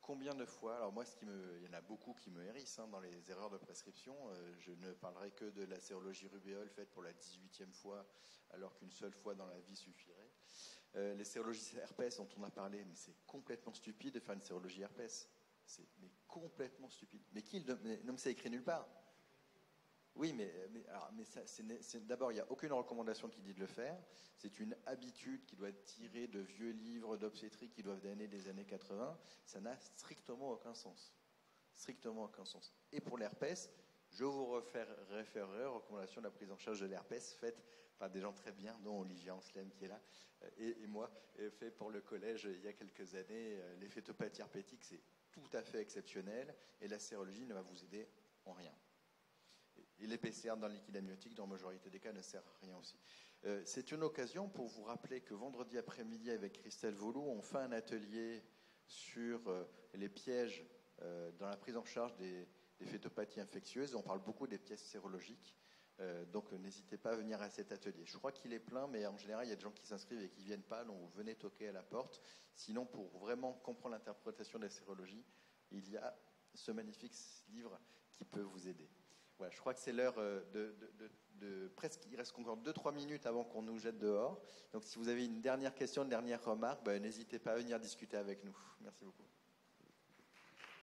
[SPEAKER 9] Combien de fois, alors moi, il y en a beaucoup qui me hérissent dans les erreurs de prescription. Je ne parlerai que de la sérologie rubéole faite pour la 18e fois, alors qu'une seule fois dans la vie suffirait. Les sérologies herpès dont on a parlé, mais c'est complètement stupide de faire une sérologie herpès. C'est complètement stupide. Mais non, mais c'est écrit nulle part. Oui, mais d'abord, il n'y a aucune recommandation qui dit de le faire. C'est une habitude qui doit être tirée de vieux livres d'obstétrique qui doivent dater des années 80. Ça n'a strictement aucun sens. Strictement aucun sens. Et pour l'herpès, je vous référerai aux recommandations de la prise en charge de l'herpès faites par des gens très bien, dont Olivia Anslem qui est là, et moi, fait pour le collège il y a quelques années. Les phétopathies herpétiques, c'est tout à fait exceptionnel, et la sérologie ne va vous aider en rien. Et les PCR dans le liquide amniotique, dans la majorité des cas, ne sert à rien aussi. C'est une occasion pour vous rappeler que vendredi après-midi, avec Christelle Volou, on fait un atelier sur les pièges dans la prise en charge des phétopathies infectieuses. On parle beaucoup des pièges sérologiques. Donc n'hésitez pas à venir à cet atelier. Je crois qu'il est plein, mais en général, il y a des gens qui s'inscrivent et qui ne viennent pas, donc vous venez toquer à la porte. Sinon, pour vraiment comprendre l'interprétation des sérologies, il y a ce magnifique livre qui peut vous aider. Voilà, je crois que c'est l'heure presque, il reste encore 2-3 minutes avant qu'on nous jette dehors. Donc si vous avez une dernière question, une dernière remarque, n'hésitez pas à venir discuter avec nous. Merci beaucoup.